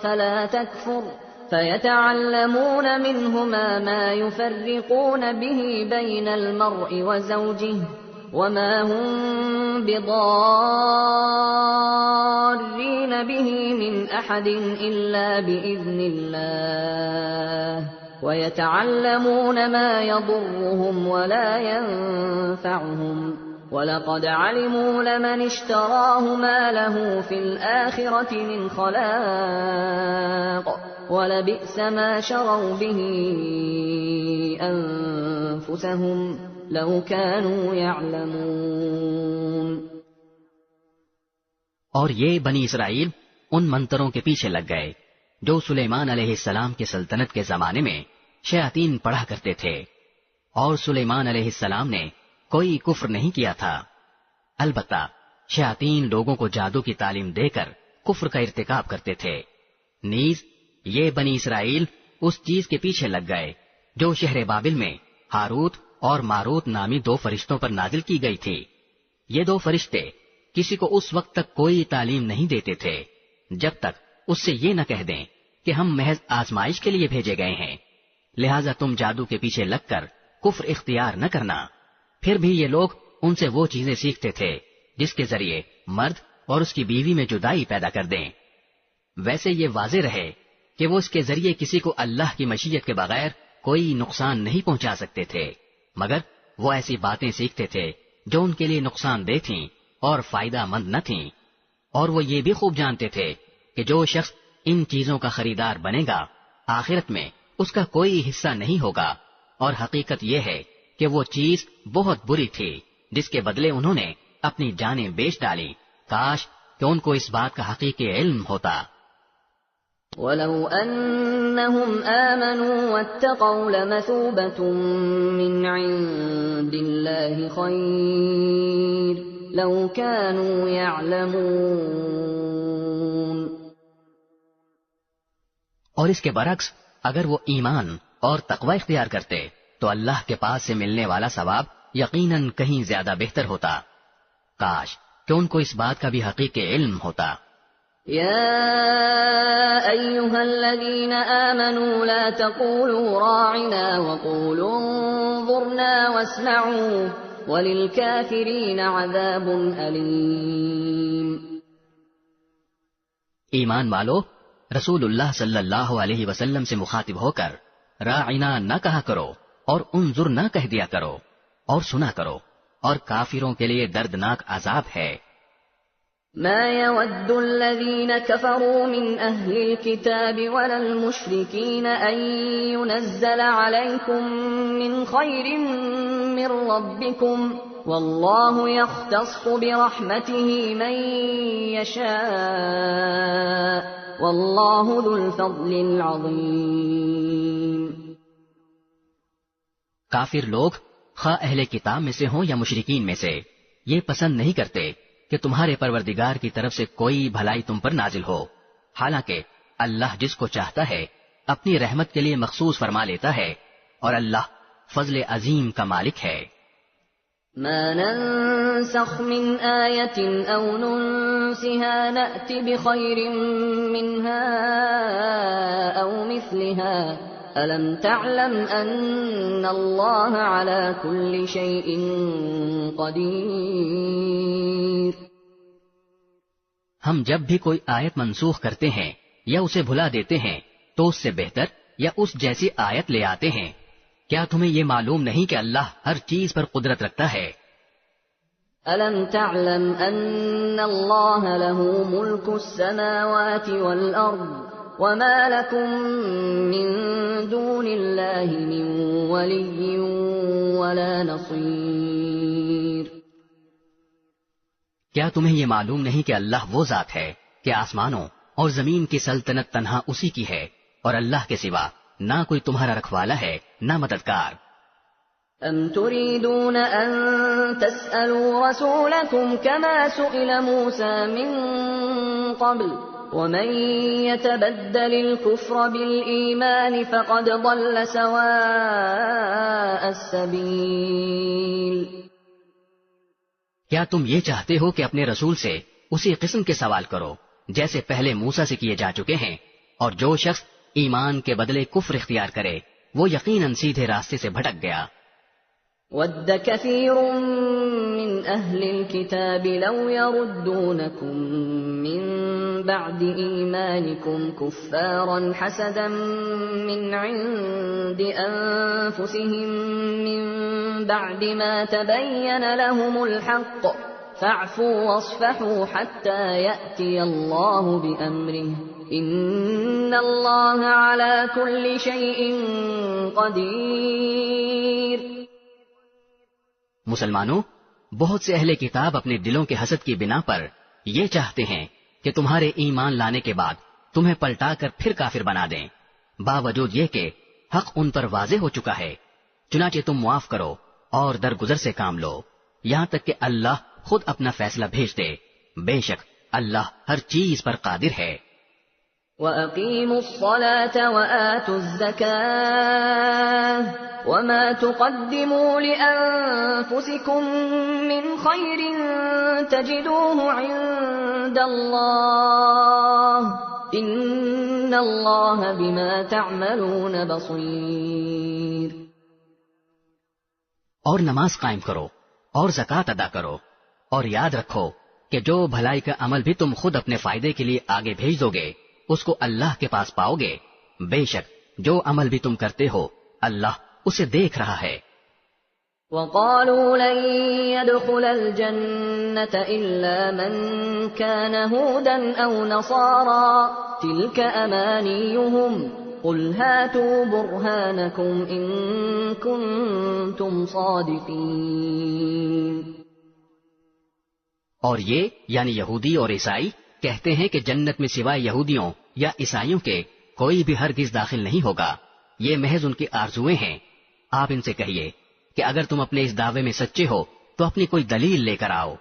فَلَا تَكْفُرْ فَيَتَعَلَّمُونَ مِنْهُمَا مَا يُفَرِّقُونَ بِهِ بَيْنَ الْمَرْءِ وَزَوْجِهِ وَمَا هُمْ بِضَارِّينَ بِهِ مِنْ أَحَدٍ إِلَّا بِإِذْنِ اللَّهِ وَيَتَعَلَّمُونَ مَا يَضُرُّهُمْ وَلَا يَنفَعُهُمْ وَلَقَدْ عَلِمُوا لَمَنِ اشْتَرَاهُ مَا لَهُ فِي الْآخِرَةِ مِنْ خَلَاقٍ وَلَبِئْسَ مَا شَرَوْا بِهِ أَنفُسَهُمْ لَوْ كَانُوا يَعْلَمُونَ. اور یہ بنی اسرائیل ان منتروں کے پیچھے لگ گئے جو سلیمان علیہ السلام کی سلطنت کے زمانے میں شیاطین پڑھا کرتے تھے، اور سلیمان علیہ السلام نے کوئی کفر نہیں کیا تھا. البتہ شیاطین لوگوں کو جادو کی تعلیم دے کر کفر کا ارتکاب کرتے تھے. نیز یہ بنی اسرائیل اس چیز کے پیچھے لگ گئے جو شہر بابل میں ہاروت اور ماروت نامی دو فرشتوں پر نازل کی گئی تھی. یہ دو فرشتے کسی کو اس وقت تک کوئی تعلیم نہیں دیتے تھے جب تک اس سے یہ نہ کہہ دیں کہ ہم محض آزمائش کے لیے بھیجے گئے ہیں، لہٰذا تم جادو کے پیچھے لگ کر کفر اختیار نہ کرنا. پھر بھی یہ لوگ ان سے وہ چیزیں سیکھتے تھے جس کے ذریعے مرد اور اس کی بیوی میں جدائی پیدا کر دیں. ویسے یہ واضح رہے کہ وہ اس کے ذریعے کسی کو اللہ کی مشیت کے بغیر کوئی نقصان نہیں پہنچا سکتے تھے، مگر وہ ایسی باتیں سیکھتے تھے جو ان کے لیے نقصان دہ تھیں اور فائدہ مند نہ تھیں. اور وہ یہ بھی خوب جانتے تھے کہ جو شخص ان چیزوں کا خریدار بنے گا آخرت میں اس کا کوئی حصہ نہیں ہوگا، اور حقیقت یہ ہے کہ وہ چیز بہت بری تھی جس کے بدلے انہوں نے اپنی جانیں بیچ ڈالی. کاش کہ ان کو اس بات کا حقیقی علم ہوتا. وَلَوْ أَنَّهُمْ آمَنُوا وَاتَّقَوْا لَمَثُوبَةٌ مِّنْ عِندِ اللَّهِ خَيْرٌ لَوْ كَانُوا يَعْلَمُونَ. اور اس کے برعکس اگر وہ ایمان اور تقوی اختیار کرتے تو اللہ کے پاس سے ملنے والا ثواب یقیناً کہیں زیادہ بہتر ہوتا. کاش کہ ان کو اس بات کا بھی حقیقی علم ہوتا. يا أيها الذين آمنوا لا تقولوا راعنا وقولوا انظرنا واسمعوا وللكافرين عذاب أليم. ایمان والو، رسول اللہ صلی اللہ علیہ وسلم سے مخاطب ہو کر راعنا نہ کہا کرو اور انظر نہ کہہ دیا کرو اور سنا کرو، اور کافروں کے لیے دردناک عذاب ہے. ما يود الذين كفروا من أهل الكتاب ولا المشركين أن ينزل عليكم من خير من ربكم والله يختص برحمته من يشاء والله ذو الفضل العظيم. کافر لوگ خواہ اہل کتاب میں سے ہوں یا مشرکین میں سے یہ پسند نہیں کرتے کہ تمہارے پروردگار کی طرف سے کوئی بھلائی تم پر نازل ہو، حالانکہ اللہ جس کو چاہتا ہے اپنی رحمت کے لیے مخصوص فرما لیتا ہے، اور اللہ فضل عظیم کا مالک ہے. ما ننسخ من آية أو ننسها نأت بخير منها أو مثلها ألم تعلم أن الله على كل شيء قدير. ہم جب بھی کوئی آیت منسوخ کرتے ہیں یا اسے بھلا دیتے ہیں تو اس سے بہتر یا اس جیسی آیت لے آتے ہیں. کیا تمہیں یہ معلوم نہیں کہ اللہ ہر چیز پر قدرت رکھتا ہے؟ ألم تعلم أن الله له ملك السماوات والأرض وما لكم من دون الله من ولي ولا نصير. کیا تمہیں یہ معلوم نہیں کہ اللہ وہ ذات ہے کہ آسمانوں اور زمین کی سلطنت تنہا اسی کی ہے، اور اللہ کے سوا نہ کوئی تمہارا رکھوالا ہے نہ مددگار. أم تريدون أن تسألوا رسولكم كما سئل موسى من قبل ومن يتبدل الكفر بالإيمان فقد ضل سواء السبيل. کیا تم یہ چاہتے ہو کہ اپنے رسول سے اسی قسم کے سوال کرو جیسے پہلے موسیٰ سے کیے جا چکے ہیں، اور جو شخص ایمان کے بدلے کفر اختیار کرے وہ یقیناً سیدھے راستے سے بھٹک گیا. وَدَّ كَثِيرٌ مِّنْ أَهْلِ الْكِتَابِ لَوْ يَرُدُّونَكُمْ مِّن بَعْدِ إِيمَانِكُمْ كُفَّارًا حَسَدًا مِّنْ عِندِ أَنفُسِهِم مِّن بَعْدِ مَا تَبَيَّنَ لَهُمُ الْحَقُّ فَاعْفُوا وَاصْفَحُوا حَتَّى يَأْتِيَ اللَّهُ بِأَمْرِهِ إِنَّ اللَّهَ عَلَى كُلِّ شَيْءٍ قَدِيرٌ. مسلمانوں، بہت سے اہل کتاب اپنے دلوں کے حسد کی بنا پر یہ چاہتے ہیں کہ تمہارے ایمان لانے کے بعد تمہیں پلٹا کر پھر کافر بنا دیں، باوجود یہ کہ حق ان پر واضح ہو چکا ہے. چنانچہ تم معاف کرو اور درگزر سے کام لو یہاں تک کہ اللہ خود اپنا فیصلہ بھیج دے. بے شک اللہ ہر چیز پر قادر ہے. وَأَقِيمُوا الصَّلَاةَ وَآتُوا الزَّكَاةَ وَمَا تُقَدِّمُوا لِأَنفُسِكُم مِّنْ خَيْرٍ تَجِدُوهُ عِندَ اللَّهِ إِنَّ اللَّهَ بِمَا تَعْمَلُونَ بَصِيرٌ. اور نماز قائم کرو اور زکوٰۃ ادا کرو، اور یاد رکھو کہ جو بھلائی کا عمل بھی تم خود اپنے فائدے کے لیے آگے بھیج دو گے اس کو اللہ کے پاس پاؤ گے. بے شک جو عمل بھی تم کرتے ہو اللہ اسے دیکھ رہا ہے. وَقَالُوا لَن يَدْخُلَ الْجَنَّةَ إِلَّا مَن كَانَ هُودًا أَوْ نَصَارَىٰ تِلْكَ أَمَانِيُّهُمْ قُلْ هَاتُوا بُرْهَانَكُمْ إِن كُنتُمْ صَادِقِينَ. اور یہ یعنی یہودی اور عیسائی کہتے ہیں کہ جنت میں سوائے یہودیوں یا عیسائیوں کے کوئی بھی ہرگز داخل نہیں ہوگا. یہ محض ان کی آرزویں ہیں. آپ ان سے کہیے کہ اگر تم اپنے اس دعوے میں سچے ہو تو اپنی کوئی دلیل لے کر آؤ.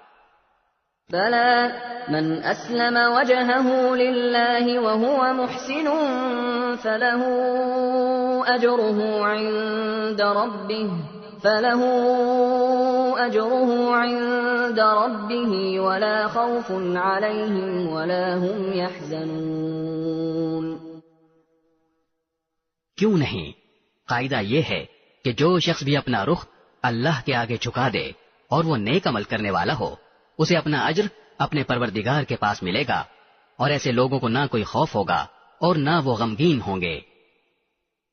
بلى من أسلم وجهه لله وهو محسن فله أجره عند ربه ولا خوف عليهم ولا هم يحزنون. کیوں نہیں؟ قاعدہ یہ ہے کہ جو شخص بھی اپنا رخ اللہ کے آگے جھکا دے اور وہ نیک عمل کرنے والا ہو، اسے اپنا اجر اپنے پروردگار کے پاس ملے گا، اور ایسے لوگوں کو نہ کوئی خوف ہوگا اور نہ وہ غمگین ہوں گے.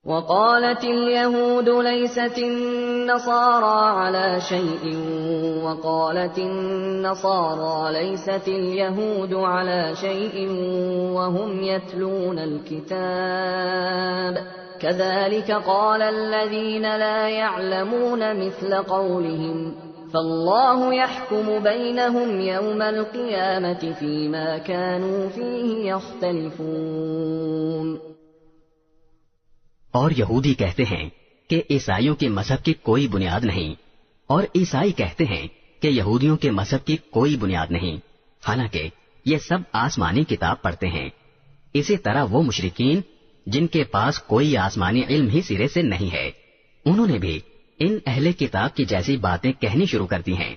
وقالت اليهود ليست النصارى على شيء وقالت النصارى ليست اليهود على شيء وهم يتلون الكتاب كذلك قال الذين لا يعلمون مثل قولهم فالله يحكم بينهم يوم القيامة فيما كانوا فيه يختلفون. اور یہودی کہتے ہیں کہ عیسائیوں کے مذہب کی کوئی بنیاد نہیں، اور عیسائی کہتے ہیں کہ یہودیوں کے مذہب کی کوئی بنیاد نہیں، حالانکہ یہ سب آسمانی کتاب پڑھتے ہیں. اسی طرح وہ مشرکین جن کے پاس کوئی آسمانی علم ہی سرے سے نہیں ہے، انہوں نے بھی ان اہل کتاب کی جیسی باتیں کہنی شروع کر دی ہیں.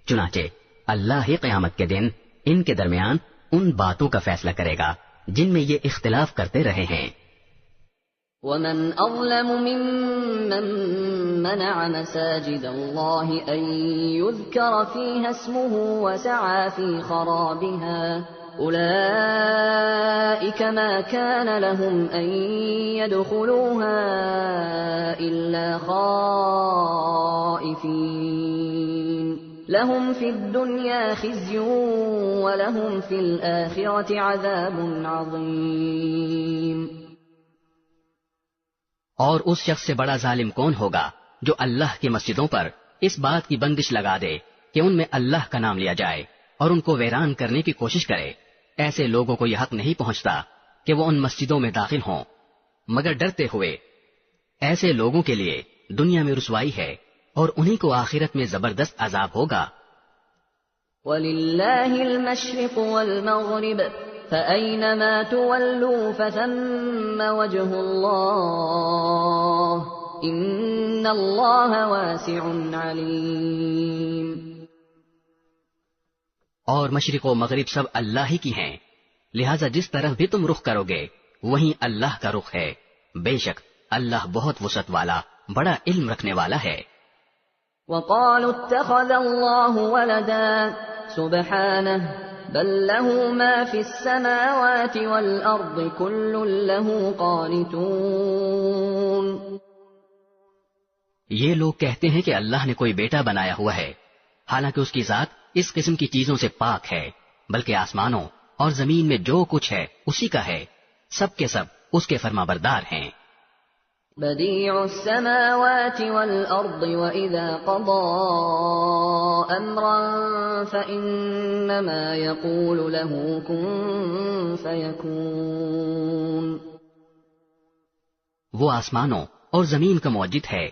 چنانچہ اللہ ہی قیامت کے دن ان کے درمیان ان باتوں کا فیصلہ کرے گا جن میں یہ اختلاف کرتے رہے ہیں. ومن أظلم ممن منع مساجد الله أن يذكر فيها اسمه وسعى في خرابها أولئك ما كان لهم أن يدخلوها إلا خائفين لهم في الدنيا خزي ولهم في الآخرة عذاب عظيم. اور اس شخص سے بڑا ظالم کون ہوگا جو اللہ کی مسجدوں پر اس بات کی بندش لگا دے کہ ان میں اللہ کا نام لیا جائے اور ان کو ویران کرنے کی کوشش کرے. ایسے لوگوں کو یہ حق نہیں پہنچتا کہ وہ ان مسجدوں میں داخل ہوں مگر ڈرتے ہوئے. ایسے لوگوں کے لیے دنیا میں رسوائی ہے اور انہی کو آخرت میں زبردست عذاب ہوگا. وَلِلَّهِ الْمَشْرِقُ وَالْمَغْرِبُ فَأَيْنَمَا تُوَلُّوا فَثَمَّ وَجْهُ اللَّهِ إِنَّ اللَّهَ وَاسِعٌ عَلِيمٌ. اور مشرق و مغرب سب اللہ ہی کی ہیں، لہذا جس طرف بھی تم رخ کرو گے وہیں اللہ کا رخ ہے. بے شک اللہ بہت وسعت والا بڑا علم رکھنے والا ہے. وَقَالُوا اتَّخَذَ اللَّهُ وَلَدًا سُبْحَانَهُ بل له ما في السماوات والأرض كل له قانتون. یہ لوگ کہتے ہیں کہ اللہ نے کوئی بیٹا بنایا ہوا ہے، حالانکہ اس کی ذات اس قسم کی چیزوں سے پاک ہے، بلکہ آسمانوں اور زمین میں جو کچھ ہے اسی کا ہے، سب کے سب اس کے فرمانبردار ہیں. بديع السماوات والأرض وإذا قضى أمرا فإنما يقول له كن فيكون. وہ آسمانوں اور زمین کا موجد ہے،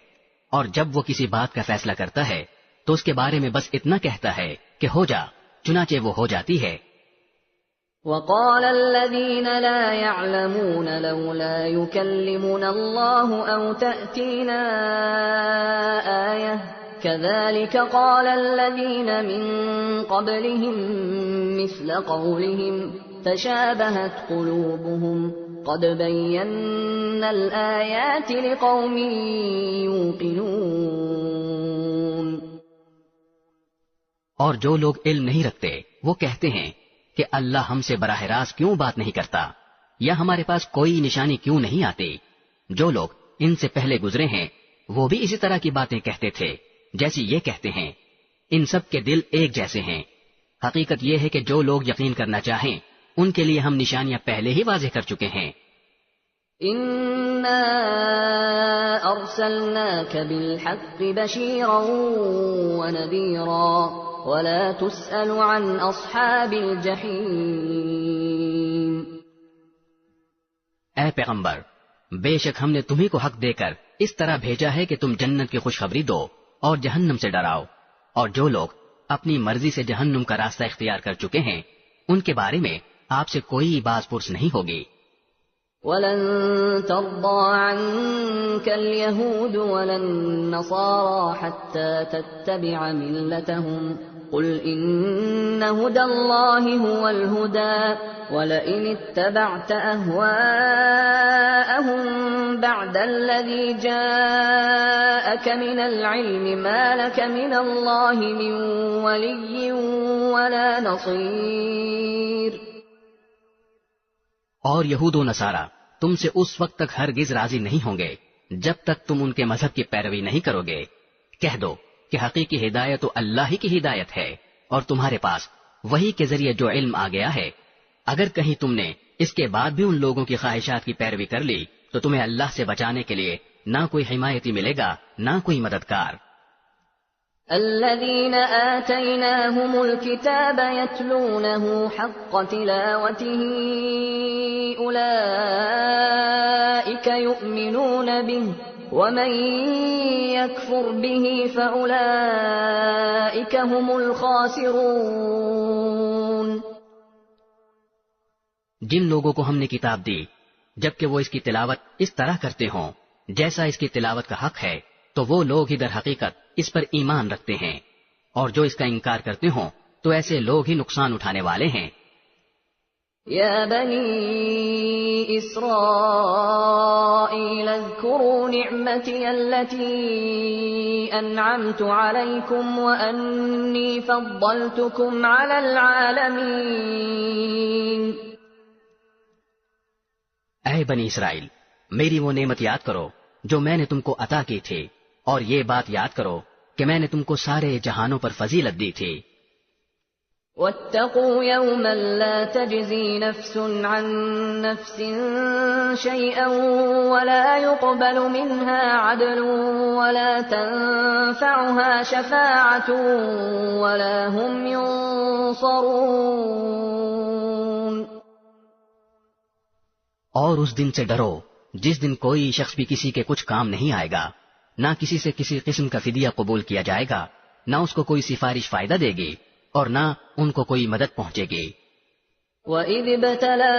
اور جب وہ کسی بات کا فیصلہ کرتا ہے تو اس کے بارے میں بس اتنا کہتا ہے کہ ہو جا، چنانچہ وہ ہو جاتی ہے. وقال الذين لا يعلمون لولا يكلمنا الله أو تأتينا آية كذلك قال الذين من قبلهم مثل قولهم تشابهت قلوبهم قد بينا الآيات لقوم يوقنون. اور جو لوگ علم نہیں رکھتے وہ کہتے ہیں کہ اللہ ہم سے براہ راست کیوں بات نہیں کرتا، یا ہمارے پاس کوئی نشانی کیوں نہیں آتی. جو لوگ ان سے پہلے گزرے ہیں وہ بھی اسی طرح کی باتیں کہتے تھے جیسی یہ کہتے ہیں. ان سب کے دل ایک جیسے ہیں. حقیقت یہ ہے کہ جو لوگ یقین کرنا چاہیں ان کے لیے ہم نشانیاں پہلے ہی واضح کر چکے ہیں. إِنَّا أَرْسَلْنَاكَ بِالْحَقِّ بَشِيرًا وَنَذِيرًا وَلَا تُسْأَلُ عَنْ أَصْحَابِ الْجَحِيمِ. اے پیغمبر، بے شک ہم نے تمہیں کو حق دے کر اس طرح بھیجا ہے کہ تم جنت کی خوشخبری دو اور جہنم سے ڈراؤ، اور جو لوگ اپنی مرضی سے جہنم کا راستہ اختیار کر چکے ہیں، ان کے بارے میں آپ سے کوئی باز پرس نہیں ہوگی۔ وَلَن تَرْضَىٰ عَنكَ الْيَهُودُ وَلَا النَّصَارَىٰ حَتَّىٰ تَتَّبِعَ مِلَّتَهُمْ قُلْ إِنَّ هُدَى اللَّهِ هُوَ الْهُدَىٰ وَلَئِنِ اتَّبَعْتَ أَهْوَاءَهُم بَعْدَ الَّذِي جَاءَكَ مِنَ الْعِلْمِ مَا لَكَ مِنَ اللَّهِ مِن وَلِيٍّ وَلَا نَصِيرٍ۔ اور یہود و نصارہ تم سے اس وقت تک ہرگز راضی نہیں ہوں گے جب تک تم ان کے مذہب کی پیروی نہیں کرو گے۔ کہہ دو کہ حقیقی ہدایت تو اللہ ہی کی ہدایت ہے، اور تمہارے پاس وہی کے ذریعے جو علم آ گیا ہے، اگر کہیں تم نے اس کے بعد بھی ان لوگوں کی خواہشات کی پیروی کر لی تو تمہیں اللہ سے بچانے کے لیے نہ کوئی حمایتی ملے گا نہ کوئی مددگار۔ الذين آتيناهم الكتاب يتلونه حق تلاوته أولئك يؤمنون به ومن يكفر به فأولئك هم الخاسرون۔ جن لوگوں کو ہم نے کتاب دی جبکہ وہ اس کی تلاوت اس طرح کرتے ہوں جیسا اس کی تلاوت کا حق ہے، تو وہ لوگ ہی در حقیقت اس پر ایمان رکھتے ہیں، اور جو اس کا انکار کرتے ہوں تو ایسے لوگ ہی نقصان اٹھانے والے ہیں۔ یا بنی اسرائیل اذکروا نعمتی التي انعمت علیکم وانی فضلتکم علی العالمین۔ اے بنی اسرائیل، میری وہ نعمت یاد کرو جو میں نے تم کو عطا کی تھی، اور یہ بات یاد کرو کہ میں نے تم کو سارے جہانوں پر فضیلت دی تھی۔ واتقوا يوما لا تجزي نفس عن نفس شيئا ولا يقبل منها عدل ولا تنفعها شفاعة ولا هم ينصرون۔ اور اس دن سے ڈرو جس دن کوئی شخص بھی کسی کے کچھ کام نہیں آئے گا، نہ کسی سے کسی قسم کا فدیہ قبول کیا جائے گا، نہ اس کو کوئی سفارش فائدہ دے گی اور نہ ان کو کوئی مدد پہنچے گی۔ وَإِذِ ابْتَلَىٰ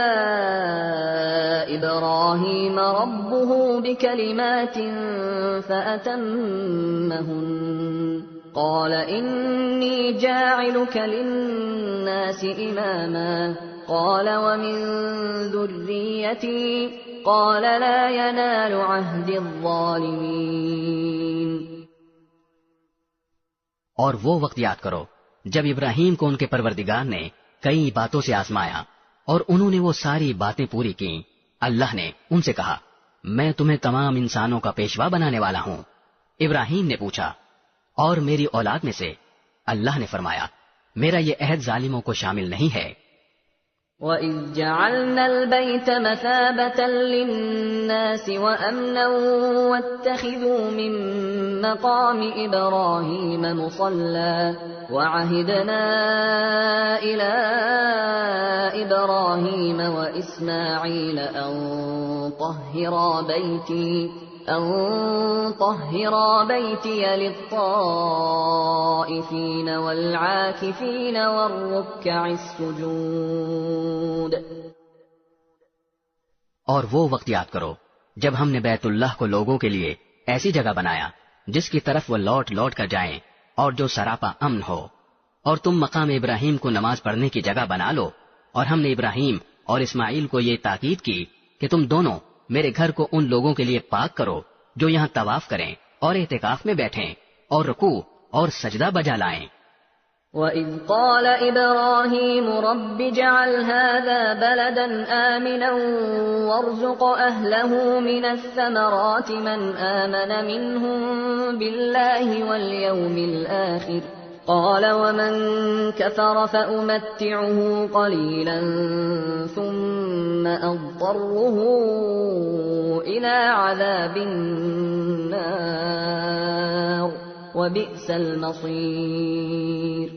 إِبْرَاهِيمَ رَبُّهُ بِكَلِمَاتٍ فَأَتَمَّهُنَّ قَالَ إِنِّي جَاعِلُكَ لِلنَّاسِ إِمَامًا قَالَ وَمِن ذُرِّيَّتِي قَالَ لَا يَنَالُ عَهْدِ الظَّالِمِينَ۔ اور وہ وقت یاد کرو جب ابراہیم کو ان کے پروردگار نے کئی باتوں سے آزمایا اور انہوں نے وہ ساری باتیں پوری کی۔ اللہ نے ان سے کہا، میں تمہیں تمام انسانوں کا پیشوا بنانے والا ہوں۔ ابراہیم نے پوچھا، اور میری اولاد میں سے؟ اللہ نے فرمایا، میرا یہ عہد ظالموں کو شامل نہیں ہے۔ وَإِذْ جَعَلْنَا الْبَيْتَ مَثَابَةً لِلنَّاسِ وَأَمْنًا وَاتَّخِذُوا مِن مَّقَامِ إِبْرَاهِيمَ مُصَلًّى وَعَهِدْنَا إِلَىٰ إِبْرَاهِيمَ وَإِسْمَاعِيلَ أَن طَهِّرَا بَيْتِيَ لِلطَّائِفِينَ وَالْعَاكِفِينَ وَالرُّكَّعِ السُّجُودِ۔ اور وہ وقت یاد کرو جب ہم نے بیت اللہ کو لوگوں کے لیے ایسی جگہ بنایا جس کی طرف وہ لوٹ لوٹ کر جائیں اور جو سراپا امن ہو، اور تم مقام ابراہیم کو نماز پڑھنے کی جگہ بنا لو، اور ہم نے ابراہیم اور اسماعیل کو یہ تاکید کی کہ تم دونوں میرے گھر کو ان لوگوں کے لیے پاک کرو جو یہاں طواف کریں اور اعتکاف میں بیٹھیں اور رکوع اور سجدہ بجا لائیں۔ وَإِذْ قَالَ إِبْرَاهِيمُ رَبِّ اجْعَلْ هَٰذَا بَلَدًا آمِنًا وَارْزُقْ أَهْلَهُ مِنَ الثَّمَرَاتِ مَنْ آمَنَ مِنْهُم بِاللَّهِ وَالْيَوْمِ الْآخِرِ قَالَ وَمَن كَفَرَ فَأُمَتِّعُهُ قَلِيلًا ثُمَّ أَضْطَرُّهُ إِلَىٰ عَذَابِ النَّارِ وَبِئْسَ الْمَصِيرُ۔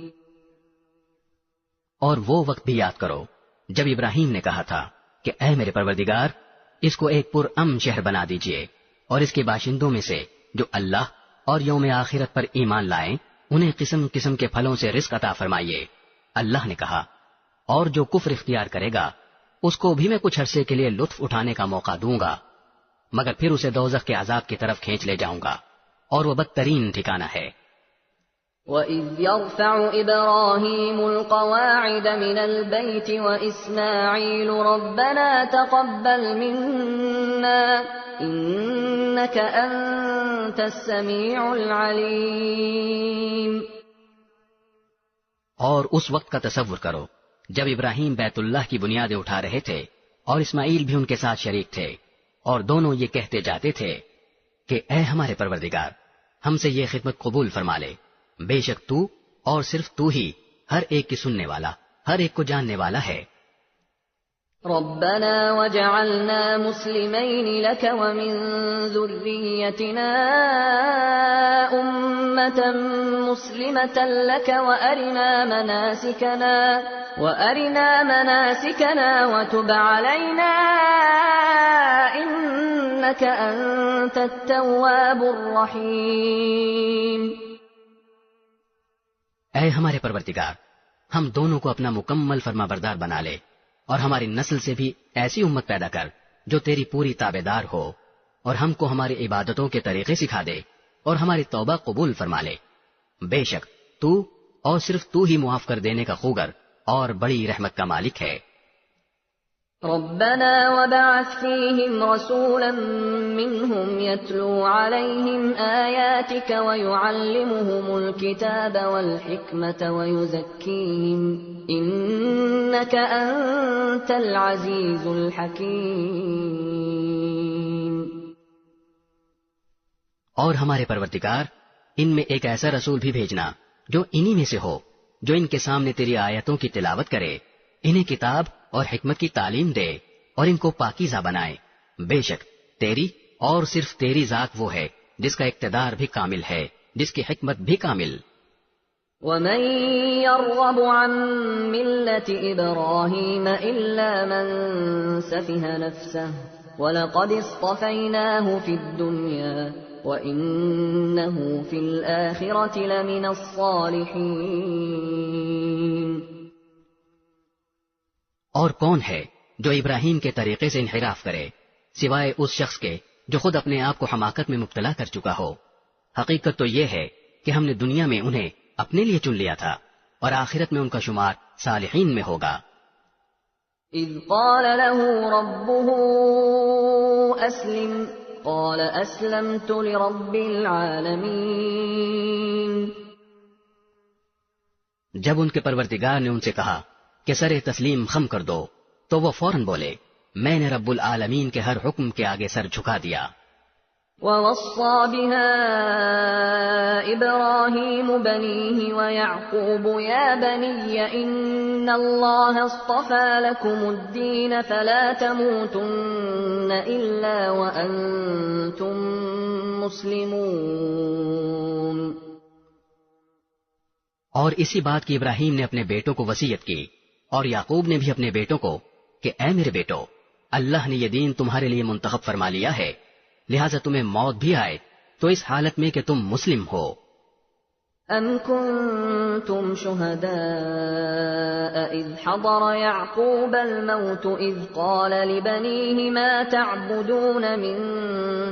اور وہ وقت بھی یاد کرو جب ابراہیم نے کہا تھا کہ اے میرے پروردگار، اس کو ایک پرامن شہر بنا دیجئے، اور اس کے باشندوں میں سے جو اللہ اور یوم آخرت پر ایمان لائیں انہیں قسم قسم کے پھلوں سے رزق عطا فرمائیے۔ اللہ نے کہا، اور جو کفر اختیار کرے گا اس کو بھی میں کچھ عرصے کے لیے لطف اٹھانے کا موقع دوں گا، مگر پھر اسے دوزخ کے عذاب کی طرف کھینچ لے جاؤں گا، اور وہ بدترین ٹھکانہ ہے۔ وَإِذْ يَرْفَعُ إِبْرَاهِيمُ الْقَوَاعِدَ مِنَ الْبَيْتِ وَإِسْمَاعِيلُ رَبَّنَا تَقَبَّلْ مِنَّا إِنَّكَ أَنْتَ السَّمِيعُ الْعَلِيمُ۔ اور اس وقت کا تصور کرو جب ابراہیم بیت اللہ کی بنیادیں اٹھا رہے تھے اور اسماعیل بھی ان کے ساتھ شریک تھے، اور دونوں یہ کہتے جاتے تھے کہ اے ہمارے پروردگار، ہم سے یہ خدمت قبول فرما لے، بے شک تو اور صرف تو ہی ہر ایک کی سننے والا، ہر ایک کو جاننے والا ہے۔ ربنا وجعلنا مسلمين لك ومن ذريتنا أمة مسلمة لك وأرنا مناسكنا وتب علينا إنك أنت التواب الرحيم۔ اے ہمارے پروردگار، ہم دونوں کو اپنا مکمل فرما بردار بنا لے، اور ہماری نسل سے بھی ایسی امت پیدا کر جو تیری پوری تابع دار ہو، اور ہم کو ہماری عبادتوں کے طریقے سکھا دے اور ہماری توبہ قبول فرما لے۔ بے شک تو اور صرف تو ہی معاف کر دینے کا خوگر اور بڑی رحمت کا مالک ہے۔ ربنا وبعث فيهم رسولا منهم يتلو عليهم آياتك ويعلمهم الكتاب والحكمة ويزكيهم إنك أنت العزيز الحكيم۔ اور ہمارے پروردگار، ان میں ایک ایسا رسول بھی بھیجنا جو انہی میں سے ہو، جو ان کے سامنے تیری آیتوں کی تلاوت کرے، انہیں کتاب اور حکمت کی تعلیم دے اور ان کو پاکیزہ بنائے۔ بے شک تیری اور صرف تیری ذات وہ ہے جس کا اقتدار بھی کامل ہے، جس کی حکمت بھی کامل۔ وَمَن يَرْغَبُ عَن مِّلَّةِ إِبْرَاهِيمَ إِلَّا مَن سَفِهَ نَفْسَهُ وَلَقَدِ اصْطَفَيْنَاهُ فِي الدُّنْيَا وَإِنَّهُ فِي الْآخِرَةِ لَمِنَ الصَّالِحِينَ۔ اور کون ہے جو ابراہیم کے طریقے سے انحراف کرے سوائے اس شخص کے جو خود اپنے آپ کو حماقت میں مبتلا کر چکا ہو؟ حقیقت تو یہ ہے کہ ہم نے دنیا میں انہیں اپنے لیے چن لیا تھا، اور آخرت میں ان کا شمار صالحین میں ہوگا۔ اذ قال له ربه اسلم قال اسلمت لرب العالمین۔ جب ان کے پروردگار نے ان سے کہا کہ سر تسلیم خم کر دو، تو وہ فوراً بولے میں نے رب العالمین کے ہر حکم کے آگے سر جھکا دیا۔ وَوَصَّى بِهَا إِبْرَاهِيمُ بَنِيهِ وَيَعْقُوبُ يَا بَنِيَّ إِنَّ اللَّهَ اصْطَفَى لَكُمُ الدِّينَ فَلَا تَمُوتُنَّ إِلَّا وَأَنْتُمْ مُسْلِمُونَ۔ اور اسی بات کی ابراہیم نے اپنے بیٹوں کو وصیت کی، اور یعقوب نے بھی اپنے بیٹوں کو کہ اے میرے بیٹو، اللہ نے یہ دین تمہارے لیے منتخب فرما لیا ہے، لہٰذا تمہیں موت بھی آئے تو اس حالت میں کہ تم مسلم ہو۔ ام کنتم شہداء اذ حضر یعقوب الموت اذ قال لبنیہ ما تعبدون من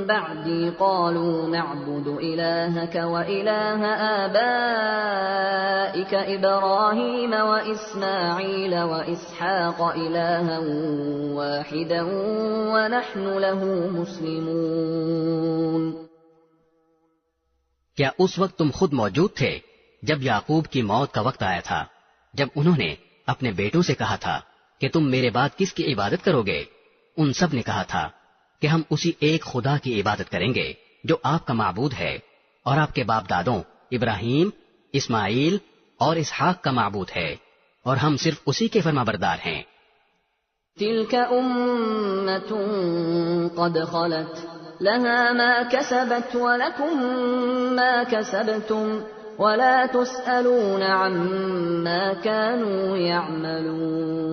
بعدی قالوا نعبد الہک والہ آبائک ابراہیم واسماعیل واسحاق الہا واحدا ونحن له مسلمون۔ کیا اس وقت تم خود موجود تھے جب یعقوب کی موت کا وقت آیا تھا، جب انہوں نے اپنے بیٹوں سے کہا تھا کہ تم میرے بعد کس کی عبادت کرو گے؟ ان سب نے کہا تھا کہ ہم اسی ایک خدا کی عبادت کریں گے جو آپ کا معبود ہے اور آپ کے باپ دادوں ابراہیم، اسماعیل اور اسحاق کا معبود ہے، اور ہم صرف اسی کے فرما بردار ہیں۔ تلك أمة قد خلت لها ما كسبت ولكم ما كسبتم ولا تسألون عما كانوا يعملون۔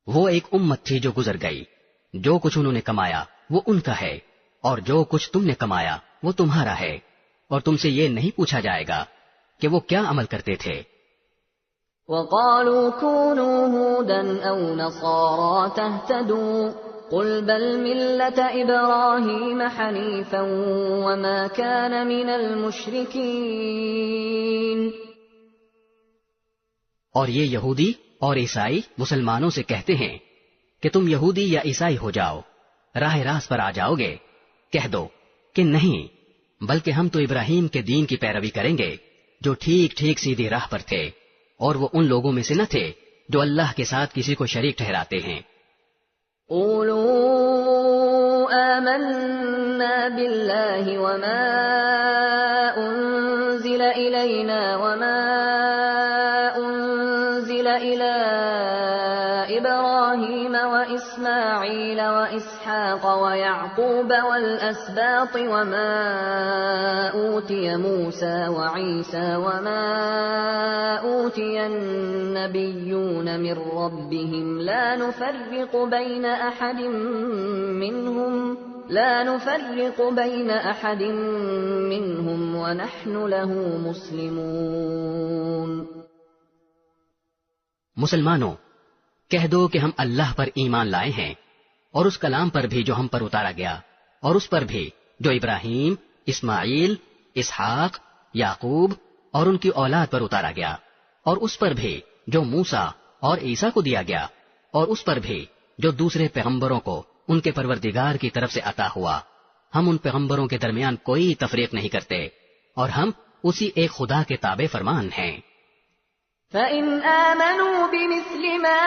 وہ ایک امت تھی جو گزر گئی، جو کچھ انہوں نے کمایا وہ ان کا ہے، اور جو کچھ تم نے کمایا وہ تمہارا ہے، اور تم سے یہ نہیں پوچھا جائے گا کہ وہ کیا عمل کرتے تھے۔ وَقَالُوا كُونُوا هُودًا أَوْ نَصَارَىٰ تَهْتَدُوا قُلْ بَلْ مِلَّةَ إِبْرَاهِيمَ حَنِيفًا وَمَا كَانَ مِنَ الْمُشْرِكِينَ۔ اور یہ یہودی اور عیسائی مسلمانوں سے کہتے ہیں کہ تم یہودی یا عیسائی ہو جاؤ، راہ راست پر آ جاؤ گے۔ کہہ دو کہ نہیں، بلکہ ہم تو ابراہیم کے دین کی پیروی کریں گے جو ٹھیک ٹھیک سیدھی راہ پر تھے، اور وہ ان لوگوں میں سے نہ تھے جو اللہ کے ساتھ کسی کو شریک ٹھہراتے ہیں۔ قولوا آمنا بالله وما أنزل إلينا وما أنزل إلى إبراهيم وإسماعيل وإسحاق ويعقوب والأسباط وما أوتي موسى وعيسى وما أوتي النبيون من ربهم لا نفرق بين أحد منهم ونحن له مسلمون۔ مسلمانوں، کہہ دو کہ ہم اللہ پر ایمان لائے ہیں، اور اس کلام پر بھی جو ہم پر اتارا گیا، اور اس پر بھی جو ابراہیم، اسماعیل، اسحاق، یعقوب اور ان کی اولاد پر اتارا گیا، اور اس پر بھی جو موسیٰ اور عیسیٰ کو دیا گیا، اور اس پر بھی جو دوسرے پیغمبروں کو ان کے پروردگار کی طرف سے عطا ہوا۔ ہم ان پیغمبروں کے درمیان کوئی تفریق نہیں کرتے، اور ہم اسی ایک خدا کے تابع فرمان ہیں۔ فَإِنْ آمَنُوا بِمِثْلِ مَا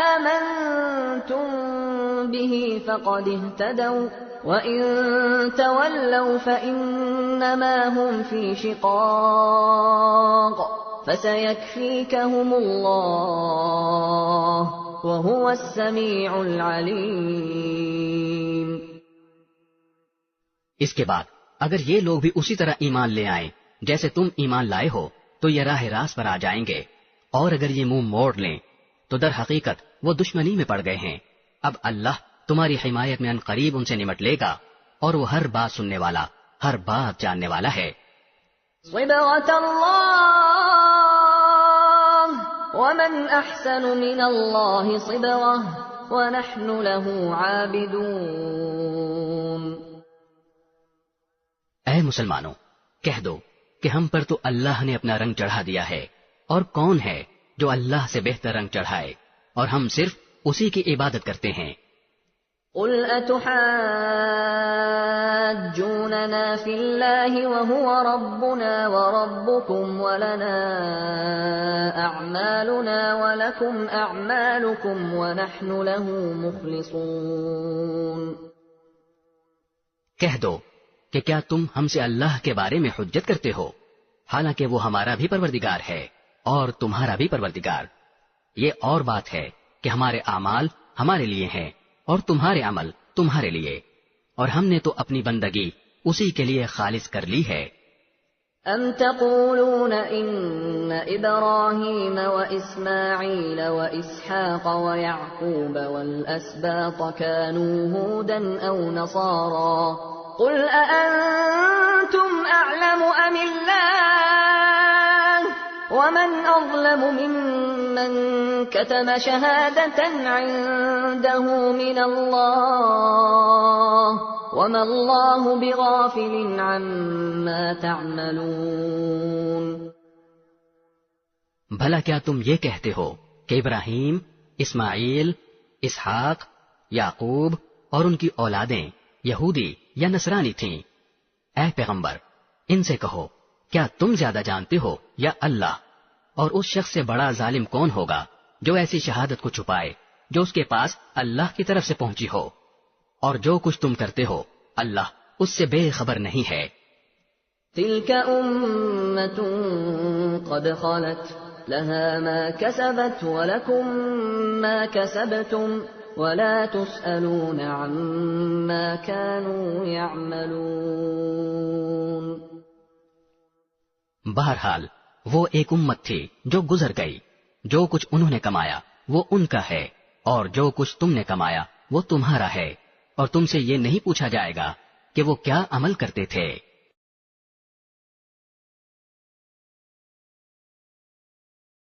آمَنْتُمْ بِهِ فَقَدِ اهْتَدَوْا وَإِنْ تَوَلَّوْا فَإِنَّمَا هُمْ فِي شِقَاقٍ فَسَيَكْفِيكَهُمُ اللَّهُ وَهُوَ السَّمِيعُ الْعَلِيمُ۔ اس کے بعد اگر یہ لوگ بھی اسی طرح ایمان لے آئیں جیسے تم ایمان لائے ہو تو یہ راہ راست پر آ جائیں گے، اور اگر یہ منہ موڑ لیں تو در حقیقت وہ دشمنی میں پڑ گئے ہیں۔ اب اللہ تمہاری حمایت میں عنقریب ان سے نمٹ لے گا، اور وہ ہر بات سننے والا، ہر بات جاننے والا ہے۔ صبغة الله ومن أحسن من الله صبغة ونحن له عابدون۔ اے مسلمانوں، کہہ دو کہ ہم پر تو اللہ نے اپنا رنگ چڑھا دیا ہے، اور کون ہے جو اللہ سے بہتر رنگ چڑھائے، اور ہم صرف اسی کی عبادت کرتے ہیں۔ قل أتحاجوننا في الله وهو ربنا وربكم ولنا أعمالنا ولكم أعمالكم ونحن له مخلصون۔ کہہ دو کہ کیا تم ہم سے اللہ کے بارے میں حجت کرتے ہو، حالانکہ وہ ہمارا بھی پروردگار ہے اور تمہارا بھی پروردگار۔ یہ اور بات ہے کہ ہمارے اعمال ہمارے لیے ہیں اور تمہارے عمل تمہارے لیے، اور ہم نے تو اپنی بندگی اسی کے لیے خالص کر لی ہے۔ ام تقولون ان ابراہیم واسماعیل واسحاق ویعقوب والاسباط كانوا هودا او نصارا قل اانتم اعلم ام اللہ ومن اظلم ممن كتم شهادة عنده من الله وما اللہ بغافل عما تعملون۔ بھلا کیا تم یہ کہتے ہو کہ ابراہیم، اسماعیل، اسحاق، یعقوب اور ان کی اولادیں یہودی یا نصرانی تھیں؟ اے پیغمبر، ان سے کہو کیا تم زیادہ جانتے ہو یا اللہ؟ اور اس شخص سے بڑا ظالم کون ہوگا جو ایسی شہادت کو چھپائے جو اس کے پاس اللہ کی طرف سے پہنچی ہو؟ اور جو کچھ تم کرتے ہو اللہ اس سے بے خبر نہیں ہے۔ تلك أمة قد خلت لها ما كسبت ولكم ما كسبتم ولا تسألون عما كانوا يعملون۔ بہرحال وہ ایک امت تھی جو گزر گئی، جو کچھ انہوں نے کمایا وہ ان کا ہے، اور جو کچھ تم نے کمایا وہ تمہارا ہے، اور تم سے یہ نہیں پوچھا جائے گا کہ وہ کیا عمل کرتے تھے۔